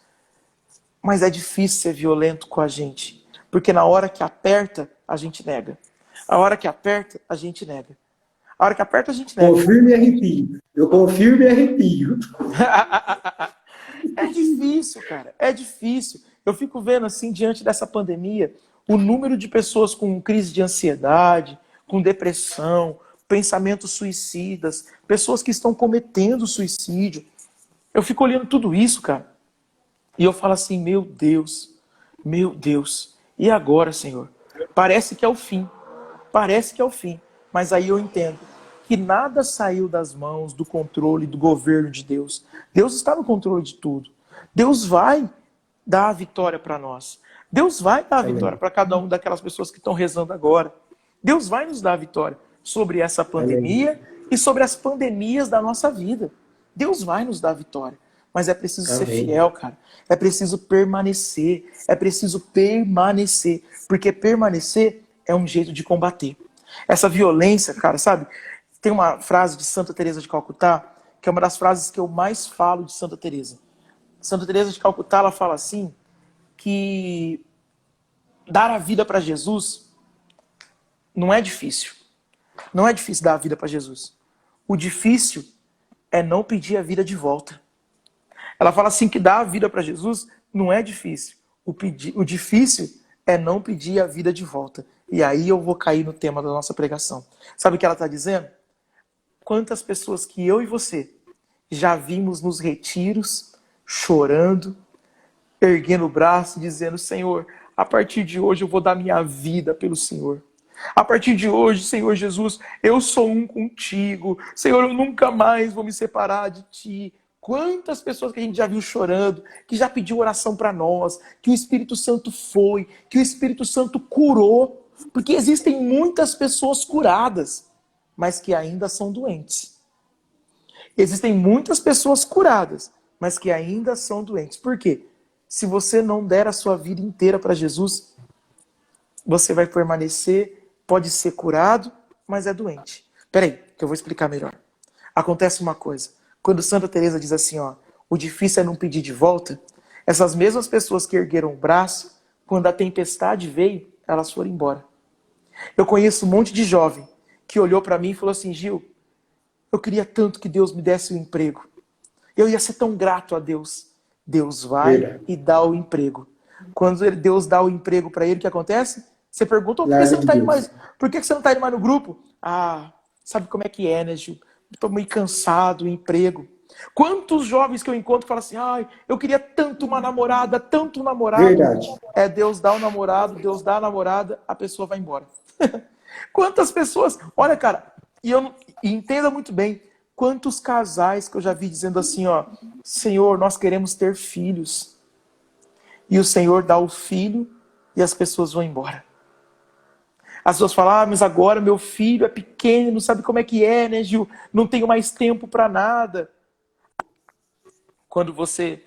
Speaker 3: Mas é difícil ser violento com a gente. Porque na hora que aperta, a gente nega. A hora que aperta, a gente nega. A hora que aperta, a gente nega.
Speaker 1: Confirmo e arrepio. Eu confirmo e arrepio.
Speaker 3: É difícil, cara. É difícil. Eu fico vendo, assim, diante dessa pandemia, o número de pessoas com crise de ansiedade, com depressão, pensamentos suicidas, pessoas que estão cometendo suicídio. Eu fico olhando tudo isso, cara. E eu falo assim, meu Deus. E agora, Senhor? Parece que é o fim. Mas aí eu entendo que nada saiu das mãos do controle, do governo de Deus. Deus está no controle de tudo. Deus vai dar a vitória para nós. Deus vai dar a vitória para cada uma daquelas pessoas que estão rezando agora. Deus vai nos dar a vitória sobre essa pandemia e sobre as pandemias da nossa vida. Deus vai nos dar a vitória. Mas é preciso ser fiel, cara. É preciso permanecer. Porque permanecer é um jeito de combater. Essa violência, cara, sabe? Tem uma frase de Santa Teresa de Calcutá, que é uma das frases que eu mais falo de Santa Teresa. Santa Teresa de Calcutá, ela fala assim, que dar a vida para Jesus não é difícil. Não é difícil dar a vida para Jesus. O difícil é não pedir a vida de volta. Ela fala assim que dar a vida para Jesus não é difícil. O difícil é não pedir a vida de volta. E aí eu vou cair no tema da nossa pregação. Sabe o que ela está dizendo? Quantas pessoas que eu e você já vimos nos retiros, chorando, erguendo o braço, dizendo, Senhor, a partir de hoje eu vou dar minha vida pelo Senhor. A partir de hoje, Senhor Jesus, eu sou um contigo. Senhor, eu nunca mais vou me separar de Ti. Quantas pessoas que a gente já viu chorando, que já pediu oração para nós, que o Espírito Santo foi, que o Espírito Santo curou. Porque existem muitas pessoas curadas, mas que ainda são doentes. Existem muitas pessoas curadas, mas que ainda são doentes. Por quê? Se você não der a sua vida inteira para Jesus, você vai permanecer, pode ser curado, mas é doente. Peraí, que eu vou explicar melhor. Acontece uma coisa. Quando Santa Teresa diz assim, ó, o difícil é não pedir de volta, essas mesmas pessoas que ergueram o braço, quando a tempestade veio, elas foram embora. Eu conheço um monte de jovem que olhou para mim e falou assim, Gil, eu queria tanto que Deus me desse um emprego. Eu ia ser tão grato a Deus. Deus vai e dá o emprego. Quando Deus dá o emprego para ele, o que acontece? Você pergunta, por que você
Speaker 1: Larga
Speaker 3: não
Speaker 1: de
Speaker 3: tá indo
Speaker 1: Deus.
Speaker 3: mais, por que você não tá indo mais no grupo? Ah, sabe como é que é, né, Gil? Estou meio cansado, emprego. Quantos jovens que eu encontro falam assim, ai, eu queria tanto uma namorada, tanto um namorado.
Speaker 1: Verdade.
Speaker 3: É Deus dá o namorado, Deus dá a namorada, a pessoa vai embora. Quantas pessoas, olha, cara, e entenda muito bem, quantos casais que eu já vi dizendo assim, ó, Senhor, nós queremos ter filhos. E o Senhor dá o filho e as pessoas vão embora. As pessoas falam, ah, mas agora meu filho é pequeno, não sabe como é que é, né, Gil? Não tenho mais tempo para nada. Quando você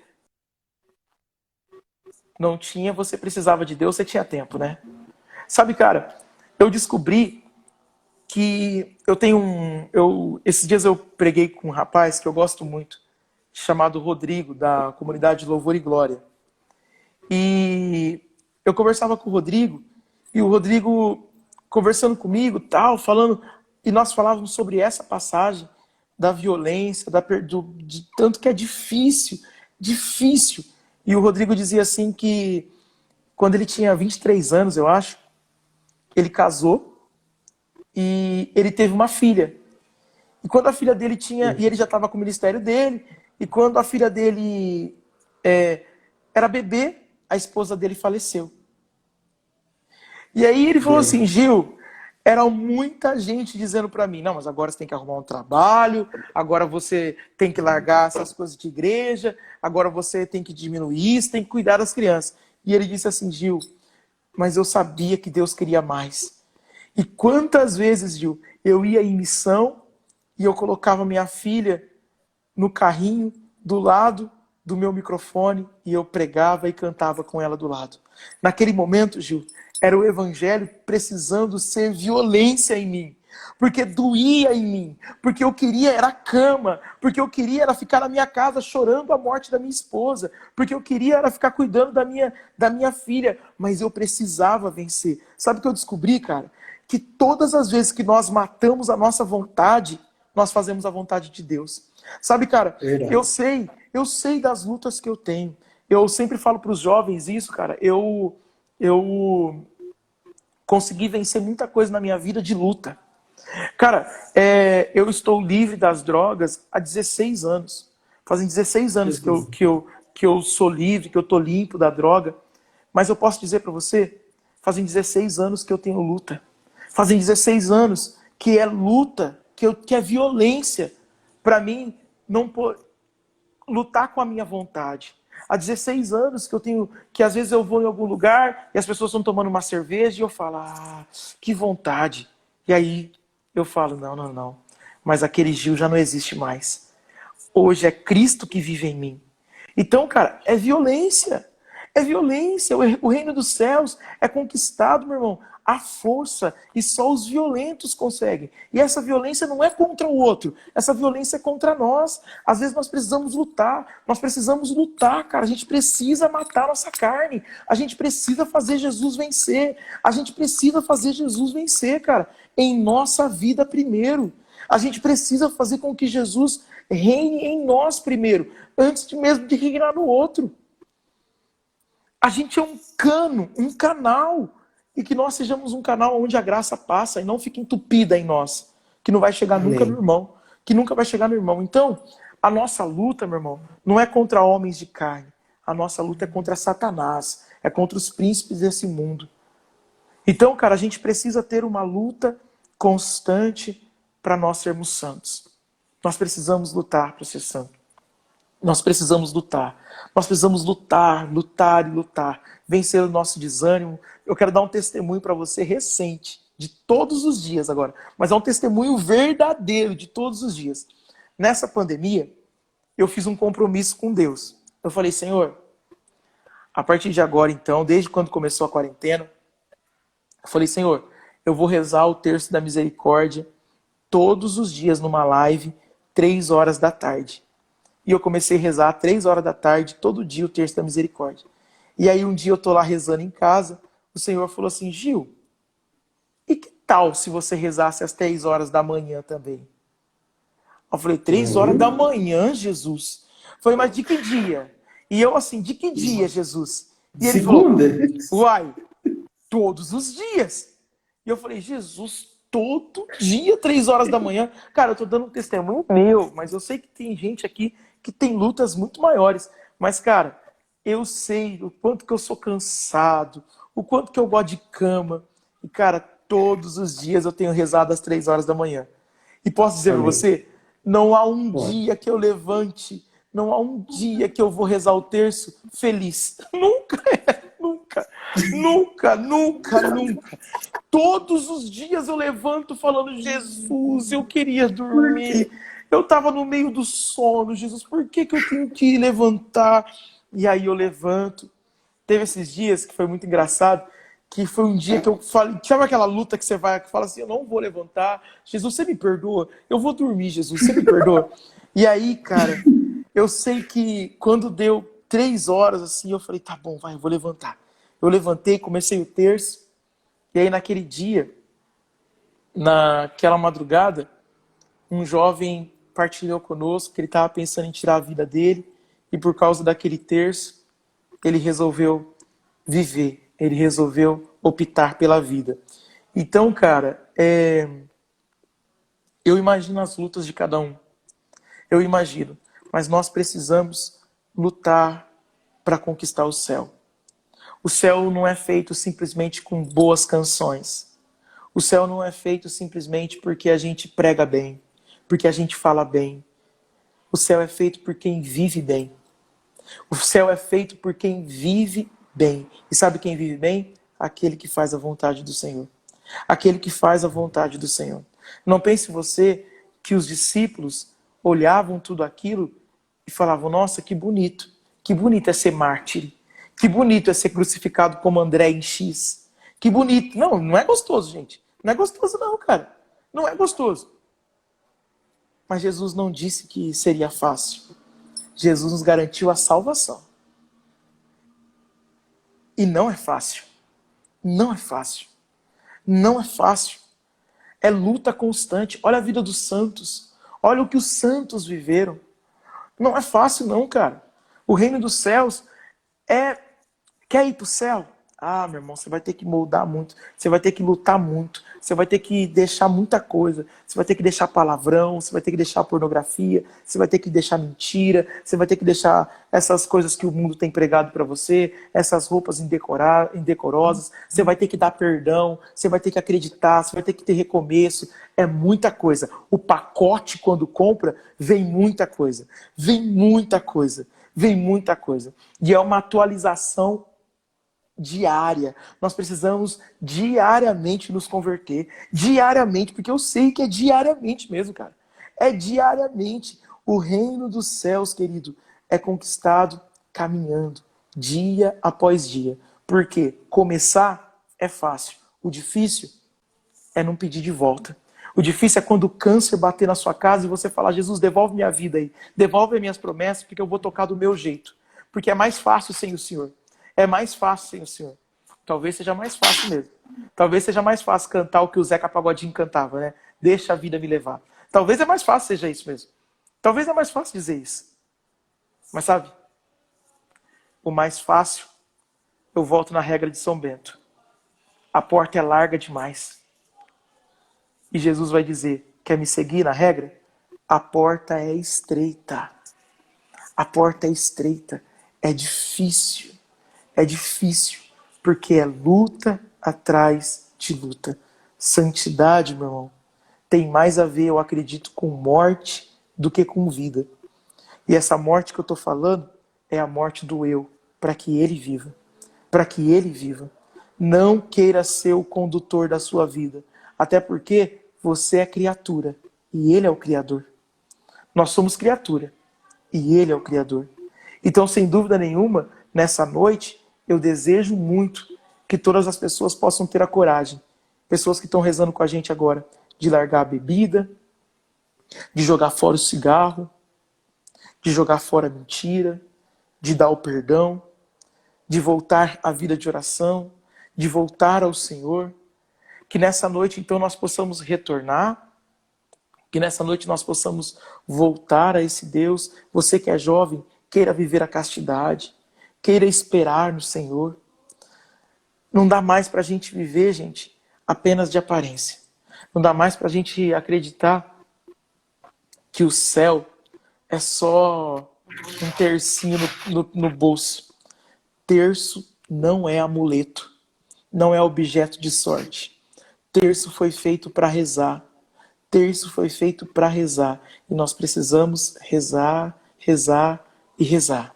Speaker 3: não tinha, você precisava de Deus, você tinha tempo, né? Sabe, cara, eu descobri que eu tenho esses dias eu preguei com um rapaz que eu gosto muito, chamado Rodrigo, da comunidade Louvor e Glória. E eu conversava com o Rodrigo, e o Rodrigo conversando comigo, tal, falando, e nós falávamos sobre essa passagem da violência, de tanto que é difícil, difícil. E o Rodrigo dizia assim que quando ele tinha 23 anos, eu acho, ele casou e ele teve uma filha. E quando a filha dele tinha, e ele já estava com o ministério dele, e quando a filha dele era bebê, a esposa dele faleceu. E aí ele falou assim, Gil, era muita gente dizendo para mim, não, mas agora você tem que arrumar um trabalho, agora você tem que largar essas coisas de igreja, agora você tem que diminuir isso, tem que cuidar das crianças. E ele disse assim, Gil, mas eu sabia que Deus queria mais. E quantas vezes, Gil, eu ia em missão e eu colocava minha filha no carrinho do lado do meu microfone e eu pregava e cantava com ela do lado. Naquele momento, Gil, era o evangelho precisando ser violência em mim. Porque doía em mim. Porque eu queria era cama. Porque eu queria era ficar na minha casa chorando a morte da minha esposa. Porque eu queria era ficar cuidando da minha filha. Mas eu precisava vencer. Sabe o que eu descobri, cara? Que todas as vezes que nós matamos a nossa vontade, nós fazemos a vontade de Deus. Sabe, cara,
Speaker 1: Verdade.
Speaker 3: eu sei das lutas que eu tenho. Eu sempre falo para os jovens isso, cara. Eu consegui vencer muita coisa na minha vida de luta. Cara, eu estou livre das drogas há 16 anos. Fazem 16 anos que eu sou livre, que eu estou limpo da droga. Mas eu posso dizer para você, fazem 16 anos que eu tenho luta. Fazem 16 anos que é luta, que é violência. Para mim, não lutar com a minha vontade. Há 16 anos que eu tenho, que às vezes eu vou em algum lugar e as pessoas estão tomando uma cerveja e eu falo, ah, que vontade. E aí eu falo, não. Mas aquele Gil já não existe mais. Hoje é Cristo que vive em mim. Então, cara, é violência. É violência. O reino dos céus é conquistado, meu irmão, à força. E só os violentos conseguem. E essa violência não é contra o outro. Essa violência é contra nós. Às vezes nós precisamos lutar. Nós precisamos lutar, cara. A gente precisa matar nossa carne. A gente precisa fazer Jesus vencer. A gente precisa fazer Jesus vencer, cara. Em nossa vida primeiro. A gente precisa fazer com que Jesus reine em nós primeiro. Antes mesmo de reinar no outro. A gente é um canal, e que nós sejamos um canal onde a graça passa e não fica entupida em nós, que não vai chegar nunca no irmão, que nunca vai chegar no irmão. Então, a nossa luta, meu irmão, não é contra homens de carne, a nossa luta é contra Satanás, é contra os príncipes desse mundo. Então, cara, a gente precisa ter uma luta constante para nós sermos santos. Nós precisamos lutar para ser santo. Nós precisamos lutar. Nós precisamos lutar, lutar e lutar. Vencer o nosso desânimo. Eu quero dar um testemunho para você recente, de todos os dias agora. Mas é um testemunho verdadeiro de todos os dias. Nessa pandemia, eu fiz um compromisso com Deus. Eu falei, Senhor, a partir de agora então, desde quando começou a quarentena, eu falei, Senhor, eu vou rezar o terço da misericórdia todos os dias numa live, 3 horas da tarde. E eu comecei a rezar 3 horas da tarde, todo dia, o terço da misericórdia. E aí um dia eu tô lá rezando em casa, o Senhor falou assim, Gil, e que tal se você rezasse às 3 horas da manhã também? Eu falei, 3 horas da manhã, Jesus? Eu falei, mas de que dia? E eu assim, de que dia, Jesus? E ele
Speaker 1: Segunda?
Speaker 3: falou, uai, todos os dias. E eu falei, Jesus, todo dia, 3 horas da manhã. Cara, eu tô dando um testemunho meu, mas eu sei que tem gente aqui que tem lutas muito maiores. Mas, cara, eu sei o quanto que eu sou cansado, o quanto que eu gosto de cama. E, cara, todos os dias eu tenho rezado às 3 horas da manhã. E posso dizer para
Speaker 1: Amém.
Speaker 3: você, não há um
Speaker 1: Pode.
Speaker 3: dia que eu levante, não há um dia que eu vou rezar o terço feliz. Nunca, nunca, nunca, nunca, nunca. Todos os dias eu levanto falando, Jesus, eu queria
Speaker 1: Por quê?
Speaker 3: dormir. Eu estava no meio do sono, Jesus, por que que eu tenho que levantar? E aí eu levanto. Teve esses dias que foi muito engraçado, que foi um dia que eu falei, sabe aquela luta que você vai, que fala assim, eu não vou levantar, Jesus, você me perdoa? Eu vou dormir, Jesus, você me perdoa? E aí, cara, eu sei que quando deu 3 horas, assim, eu falei, tá bom, vai, eu vou levantar. Eu levantei, comecei o terço, e aí naquele dia, naquela madrugada, um jovem partilhou conosco que ele estava pensando em tirar a vida dele, e por causa daquele terço, ele resolveu viver, ele resolveu optar pela vida. Então, cara, eu imagino as lutas de cada um, eu imagino, mas nós precisamos lutar para conquistar o céu. O céu não é feito simplesmente com boas canções. O céu não é feito simplesmente porque a gente prega bem, porque a gente fala bem. O céu é feito por quem vive bem. O céu é feito por quem vive bem. E sabe quem vive bem? Aquele que faz a vontade do Senhor. Aquele que faz a vontade do Senhor. Não pense você que os discípulos olhavam tudo aquilo e falavam, nossa, que bonito é ser mártir, que bonito é ser crucificado como André em X, que bonito. Não, não é gostoso, gente. Não é gostoso não, cara. Não é gostoso. Mas Jesus não disse que seria fácil. Jesus nos garantiu a salvação. E não é fácil. Não é fácil. Não é fácil. É luta constante. Olha a vida dos santos. Olha o que os santos viveram. Não é fácil não, cara. O reino dos céus é... Quer ir para o céu? Ah, meu irmão, você vai ter que moldar muito. Você vai ter que lutar muito. Você vai ter que deixar muita coisa. Você vai ter que deixar palavrão. Você vai ter que deixar pornografia. Você vai ter que deixar mentira. Você vai ter que deixar essas coisas que o mundo tem pregado para você. Essas roupas indecorosas. Você vai ter que dar perdão. Você vai ter que acreditar. Você vai ter que ter recomeço. É muita coisa. O pacote, quando compra, vem muita coisa. Vem muita coisa. Vem muita coisa. E é uma atualização diária. Nós precisamos diariamente nos converter. Diariamente, porque eu sei que é diariamente mesmo, cara. É diariamente. O reino dos céus, querido, é conquistado caminhando, dia após dia. Porque começar é fácil. O difícil é não pedir de volta. O difícil é quando o câncer bater na sua casa e você falar, Jesus, devolve minha vida aí. Devolve as minhas promessas, porque eu vou tocar do meu jeito. Porque é mais fácil sem o Senhor. É mais fácil sem o Senhor. Talvez seja mais fácil mesmo. Talvez seja mais fácil cantar o que o Zeca Pagodinho cantava, né? Deixa a vida me levar. Talvez é mais fácil seja isso mesmo. Talvez é mais fácil dizer isso. Mas sabe? O mais fácil, eu volto na regra de São Bento. A porta é larga demais. E Jesus vai dizer, quer me seguir na regra? A porta é estreita. A porta é estreita. É difícil. É difícil, porque é luta atrás de luta. Santidade, meu irmão, tem mais a ver, eu acredito, com morte do que com vida. E essa morte que eu estou falando é a morte do eu, para que ele viva. Para que ele viva. Não queira ser o condutor da sua vida. Até porque você é criatura e ele é o Criador. Nós somos criatura e ele é o Criador. Então, sem dúvida nenhuma, nessa noite, eu desejo muito que todas as pessoas possam ter a coragem, pessoas que estão rezando com a gente agora, de largar a bebida, de jogar fora o cigarro, de jogar fora a mentira, de dar o perdão, de voltar à vida de oração, de voltar ao Senhor. Que nessa noite, então, nós possamos retornar, que nessa noite nós possamos voltar a esse Deus. Você que é jovem, queira viver a castidade. queira esperar no Senhor. Não dá mais para a gente viver, gente, apenas de aparência. Não dá mais para a gente acreditar que o céu é só um tercinho no bolso. Terço não é amuleto, não é objeto de sorte. Terço foi feito para rezar. Terço foi feito para rezar. E nós precisamos rezar, rezar e rezar.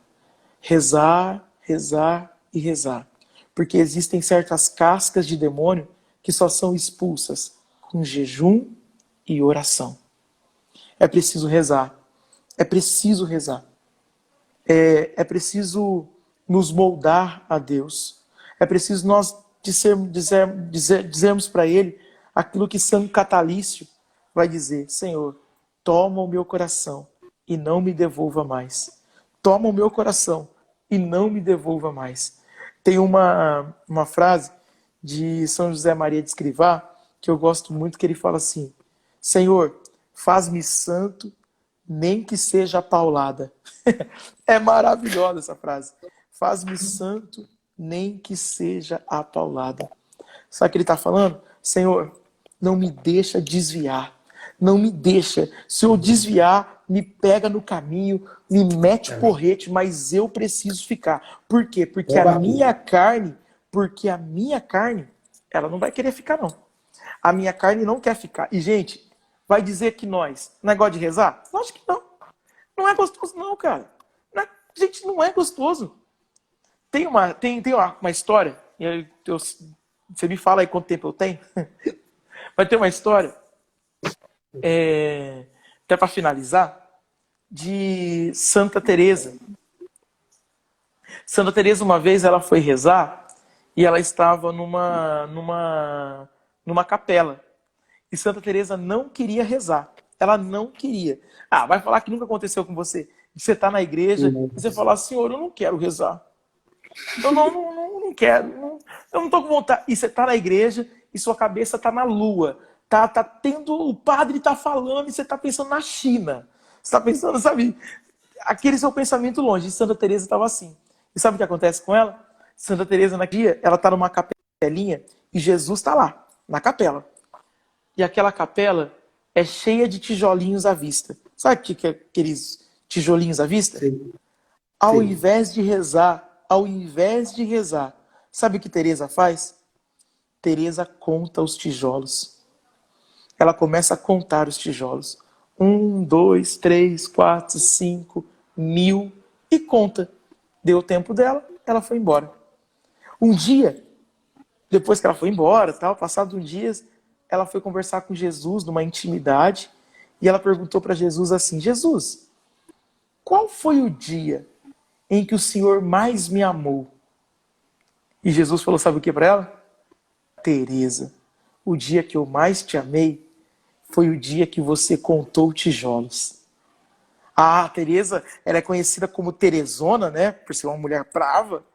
Speaker 3: Rezar, rezar e rezar. Porque existem certas cascas de demônio que só são expulsas com jejum e oração. É preciso rezar. É preciso rezar. É preciso nos moldar a Deus. É preciso nós dizermos para Ele aquilo que São Catalício vai dizer: Senhor, toma o meu coração e não me devolva mais. Toma o meu coração e não me devolva mais. Tem uma frase de São José Maria de Escrivá que eu gosto muito, que ele fala assim: Senhor, faz-me santo, nem que seja paulada. É maravilhosa essa frase. Faz-me santo, nem que seja a paulada. Sabe o que ele está falando? Senhor, não me deixa desviar. Não me deixa. Se eu desviar, me pega no caminho, me mete o porrete, mas eu preciso ficar. Por quê? Porque a minha carne, ela não vai querer ficar, não. A minha carne não quer ficar. E, gente, vai dizer que nós não é gosto de rezar? Lógico que não. Não é gostoso, não, cara. Gente, não é gostoso. Tem uma história, você me fala aí quanto tempo eu tenho. Vai ter uma história, até para finalizar, de Santa Teresa. Santa Teresa, uma vez, ela foi rezar e ela estava numa capela. E Santa Teresa não queria rezar. Ela não queria. Ah, vai falar que nunca aconteceu com você. Você está na igreja e você fala: Senhor, eu não quero rezar. Eu não quero. Eu não estou com vontade. E você está na igreja e sua cabeça está na lua. O padre está falando e você está pensando na China. Você está pensando, sabe? Aquele seu pensamento longe. E Santa Teresa estava assim. E sabe o que acontece com ela? Santa Teresa, naquele dia, ela está numa capelinha e Jesus está lá, na capela. E aquela capela é cheia de tijolinhos à vista. Sabe o que é aqueles tijolinhos à vista?
Speaker 1: Sim.
Speaker 3: Ao invés de rezar, sabe o que Teresa faz? Teresa conta os tijolos. Ela começa a contar os tijolos. 1, 2, 3, 4, 5, 1000 e conta. Deu o tempo dela, ela foi embora. Um dia, depois que ela foi embora, passados uns dias, ela foi conversar com Jesus numa intimidade e ela perguntou para Jesus assim: Jesus, qual foi o dia em que o Senhor mais me amou? E Jesus falou, sabe o que para ela? Teresa, o dia que eu mais te amei foi o dia que você contou tijolos. Ah, Teresa, ela é conhecida como Teresona, né? Por ser uma mulher brava.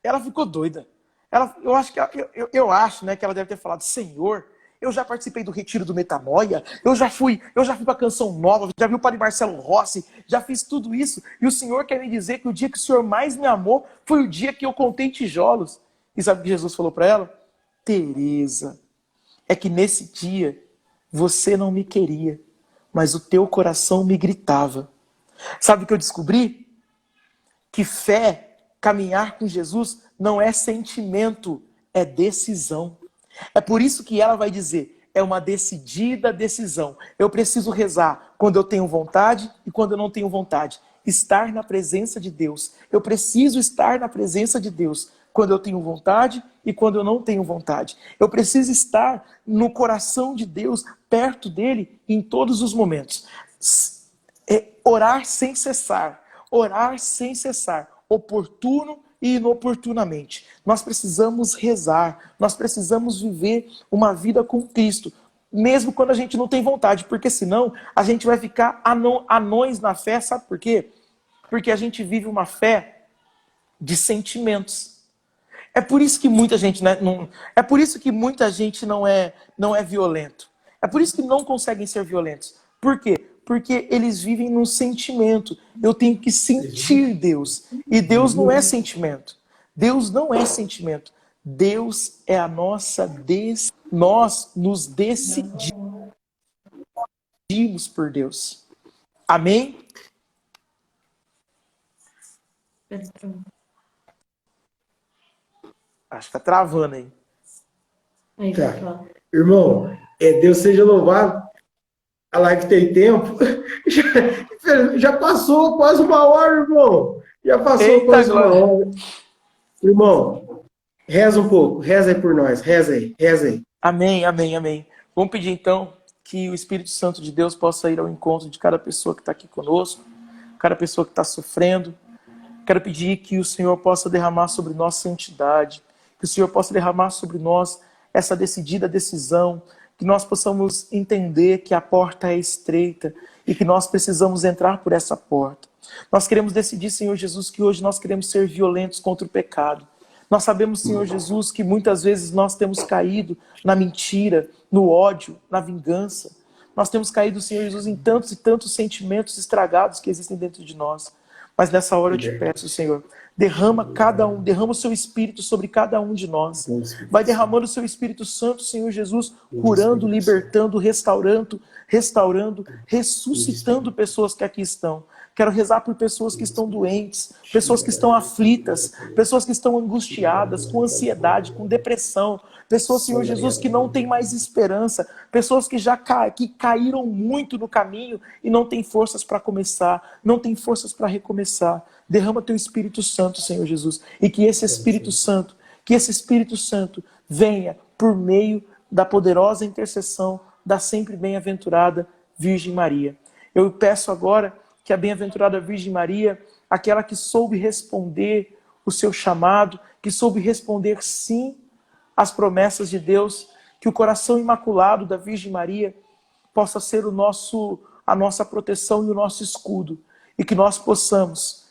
Speaker 3: Ela ficou doida. Eu acho, né, que ela deve ter falado: Senhor, eu já participei do Retiro do Metanoia, eu já fui para Canção Nova, já vi o Padre Marcelo Rossi, já fiz tudo isso, e o Senhor quer me dizer que o dia que o Senhor mais me amou foi o dia que eu contei tijolos. E sabe o que Jesus falou para ela? Teresa, é que nesse dia você não me queria, mas o teu coração me gritava. Sabe o que eu descobri? Que fé, caminhar com Jesus, não é sentimento, é decisão. É por isso que ela vai dizer: é uma decidida decisão. Eu preciso rezar quando eu tenho vontade e quando eu não tenho vontade. Estar na presença de Deus. Eu preciso estar na presença de Deus quando eu tenho vontade e quando eu não tenho vontade. Eu preciso estar no coração de Deus, perto dele, em todos os momentos. Orar sem cessar, oportuno e inoportunamente. Nós precisamos rezar, nós precisamos viver uma vida com Cristo, mesmo quando a gente não tem vontade, porque senão a gente vai ficar anões na fé, sabe por quê? Porque a gente vive uma fé de sentimentos. É por isso que muita gente, né, não é violento. É por isso que não conseguem ser violentos. Por quê? Porque eles vivem num sentimento. Eu tenho que sentir Deus. E Deus não é sentimento. Deus não é sentimento. Deus é a nossa Nós nos decidimos por Deus. Amém? Acho que tá travando aí.
Speaker 1: Tá. Irmão, Deus seja louvado. A live tem tempo. Já passou quase uma hora, irmão. Já passou
Speaker 3: Eita,
Speaker 1: quase uma
Speaker 3: glória.
Speaker 1: hora. Irmão, reza um pouco. Reza aí por nós. Reza aí. Reza aí.
Speaker 3: Amém, amém, amém. Vamos pedir então que o Espírito Santo de Deus possa ir ao encontro de cada pessoa que está aqui conosco, cada pessoa que está sofrendo. Quero pedir que o Senhor possa derramar sobre nós santidade, que o Senhor possa derramar sobre nós essa decidida decisão, que nós possamos entender que a porta é estreita e que nós precisamos entrar por essa porta. Nós queremos decidir, Senhor Jesus, que hoje nós queremos ser violentos contra o pecado. Nós sabemos, Senhor Jesus, que muitas vezes nós temos caído na mentira, no ódio, na vingança. Nós temos caído, Senhor Jesus, em tantos e tantos sentimentos estragados que existem dentro de nós. Mas nessa hora eu te peço, Senhor, derrama o seu Espírito sobre cada um de nós. Vai derramando o seu Espírito Santo, Senhor Jesus, curando, libertando, restaurando, ressuscitando pessoas que aqui estão. Quero rezar por pessoas que estão doentes, pessoas que estão aflitas, pessoas que estão angustiadas, com ansiedade, com depressão, pessoas, Senhor Jesus, que não têm mais esperança, pessoas que já caíram muito no caminho e não têm forças para começar, não têm forças para recomeçar. Derrama teu Espírito Santo, Senhor Jesus, e que esse Espírito Santo venha por meio da poderosa intercessão da sempre bem-aventurada Virgem Maria. Eu peço agora que a bem-aventurada Virgem Maria, aquela que soube responder o seu chamado, que soube responder sim às promessas de Deus, que o coração imaculado da Virgem Maria possa ser a nossa proteção e o nosso escudo, e que nós possamos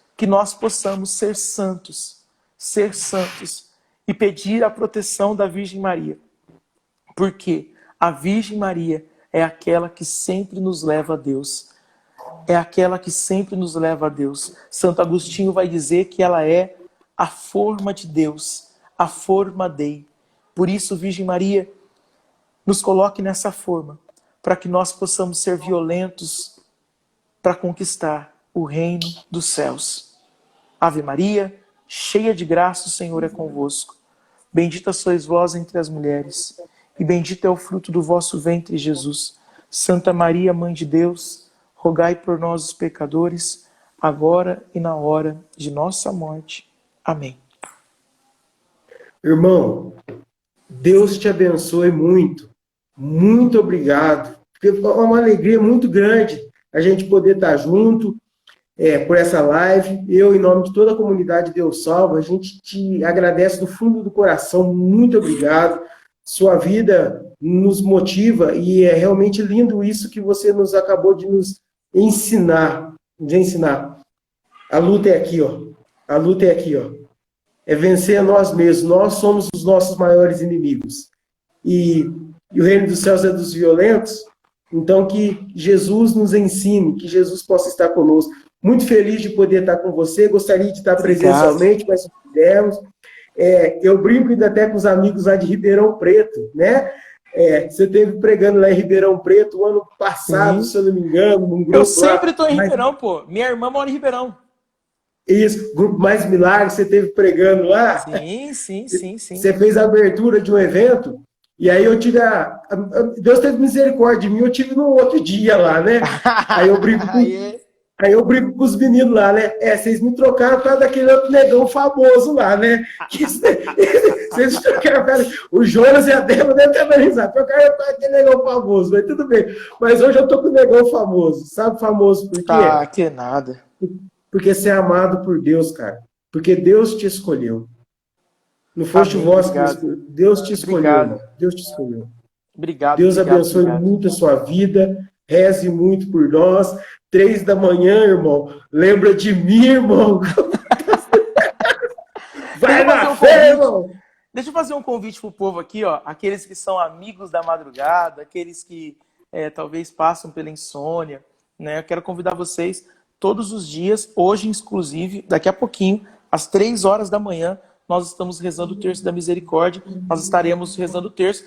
Speaker 3: ser santos e pedir a proteção da Virgem Maria, porque a Virgem Maria é aquela que sempre nos leva a Deus. É aquela que sempre nos leva a Deus. Santo Agostinho vai dizer que ela é a forma de Deus, a forma Dei. Por isso, Virgem Maria, nos coloque nessa forma, para que nós possamos ser violentos para conquistar o reino dos céus. Ave Maria, cheia de graça, o Senhor é convosco. Bendita sois vós entre as mulheres, e bendito é o fruto do vosso ventre, Jesus. Santa Maria, Mãe de Deus, rogai por nós, os pecadores, agora e na hora de nossa morte. Amém.
Speaker 1: Irmão, Deus te abençoe muito. Muito obrigado. É uma alegria muito grande a gente poder estar junto por essa live. Eu, em nome de toda a comunidade Deus Salva, a gente te agradece do fundo do coração. Muito obrigado. Sua vida nos motiva e é realmente lindo isso que você nos acabou de nos ensinar. A luta é aqui, ó. A luta é aqui, ó. É vencer a nós mesmos. Nós somos os nossos maiores inimigos. E o reino dos céus é dos violentos. Então, que Jesus nos ensine, que Jesus possa estar conosco. Muito feliz de poder estar com você. Gostaria de estar presencialmente, mas não pudermos. Eu brinco ainda até com os amigos lá de Ribeirão Preto, né? Você esteve pregando lá em Ribeirão Preto o ano passado, se eu não me engano, num grupo.
Speaker 3: Eu sempre estou em Ribeirão, pô. Minha irmã mora em Ribeirão.
Speaker 1: Isso, Grupo Mais Milagres, você esteve pregando lá.
Speaker 3: Sim.
Speaker 1: Você fez a abertura de um evento, e aí eu tive Deus teve misericórdia de mim, eu tive no outro dia lá, né? Aí eu brinco com os meninos lá, né? Vocês me trocaram para daquele outro negão famoso lá, né? Vocês trocaram para o Jonas e a Débora devem ter analisado. Trocaram para aquele negão famoso, mas tudo bem. Mas hoje eu tô com o negão famoso. Sabe famoso por quê?
Speaker 3: Ah, que nada.
Speaker 1: Porque você é amado por Deus, cara. Porque Deus te escolheu. Não foste vós que escolheu. Deus te escolheu, irmão. Deus te escolheu.
Speaker 3: Obrigado.
Speaker 1: Deus abençoe muito a sua vida. Reze muito por nós. 3 da manhã, irmão. Lembra de mim, irmão. Vai na fé, irmão.
Speaker 3: Deixa eu fazer um convite pro povo aqui, ó. Aqueles que são amigos da madrugada, aqueles que talvez passam pela insônia, né? Eu quero convidar vocês todos os dias, hoje inclusive, daqui a pouquinho, às 3 horas da manhã, nós estamos rezando o Terço da Misericórdia, nós estaremos rezando o terço,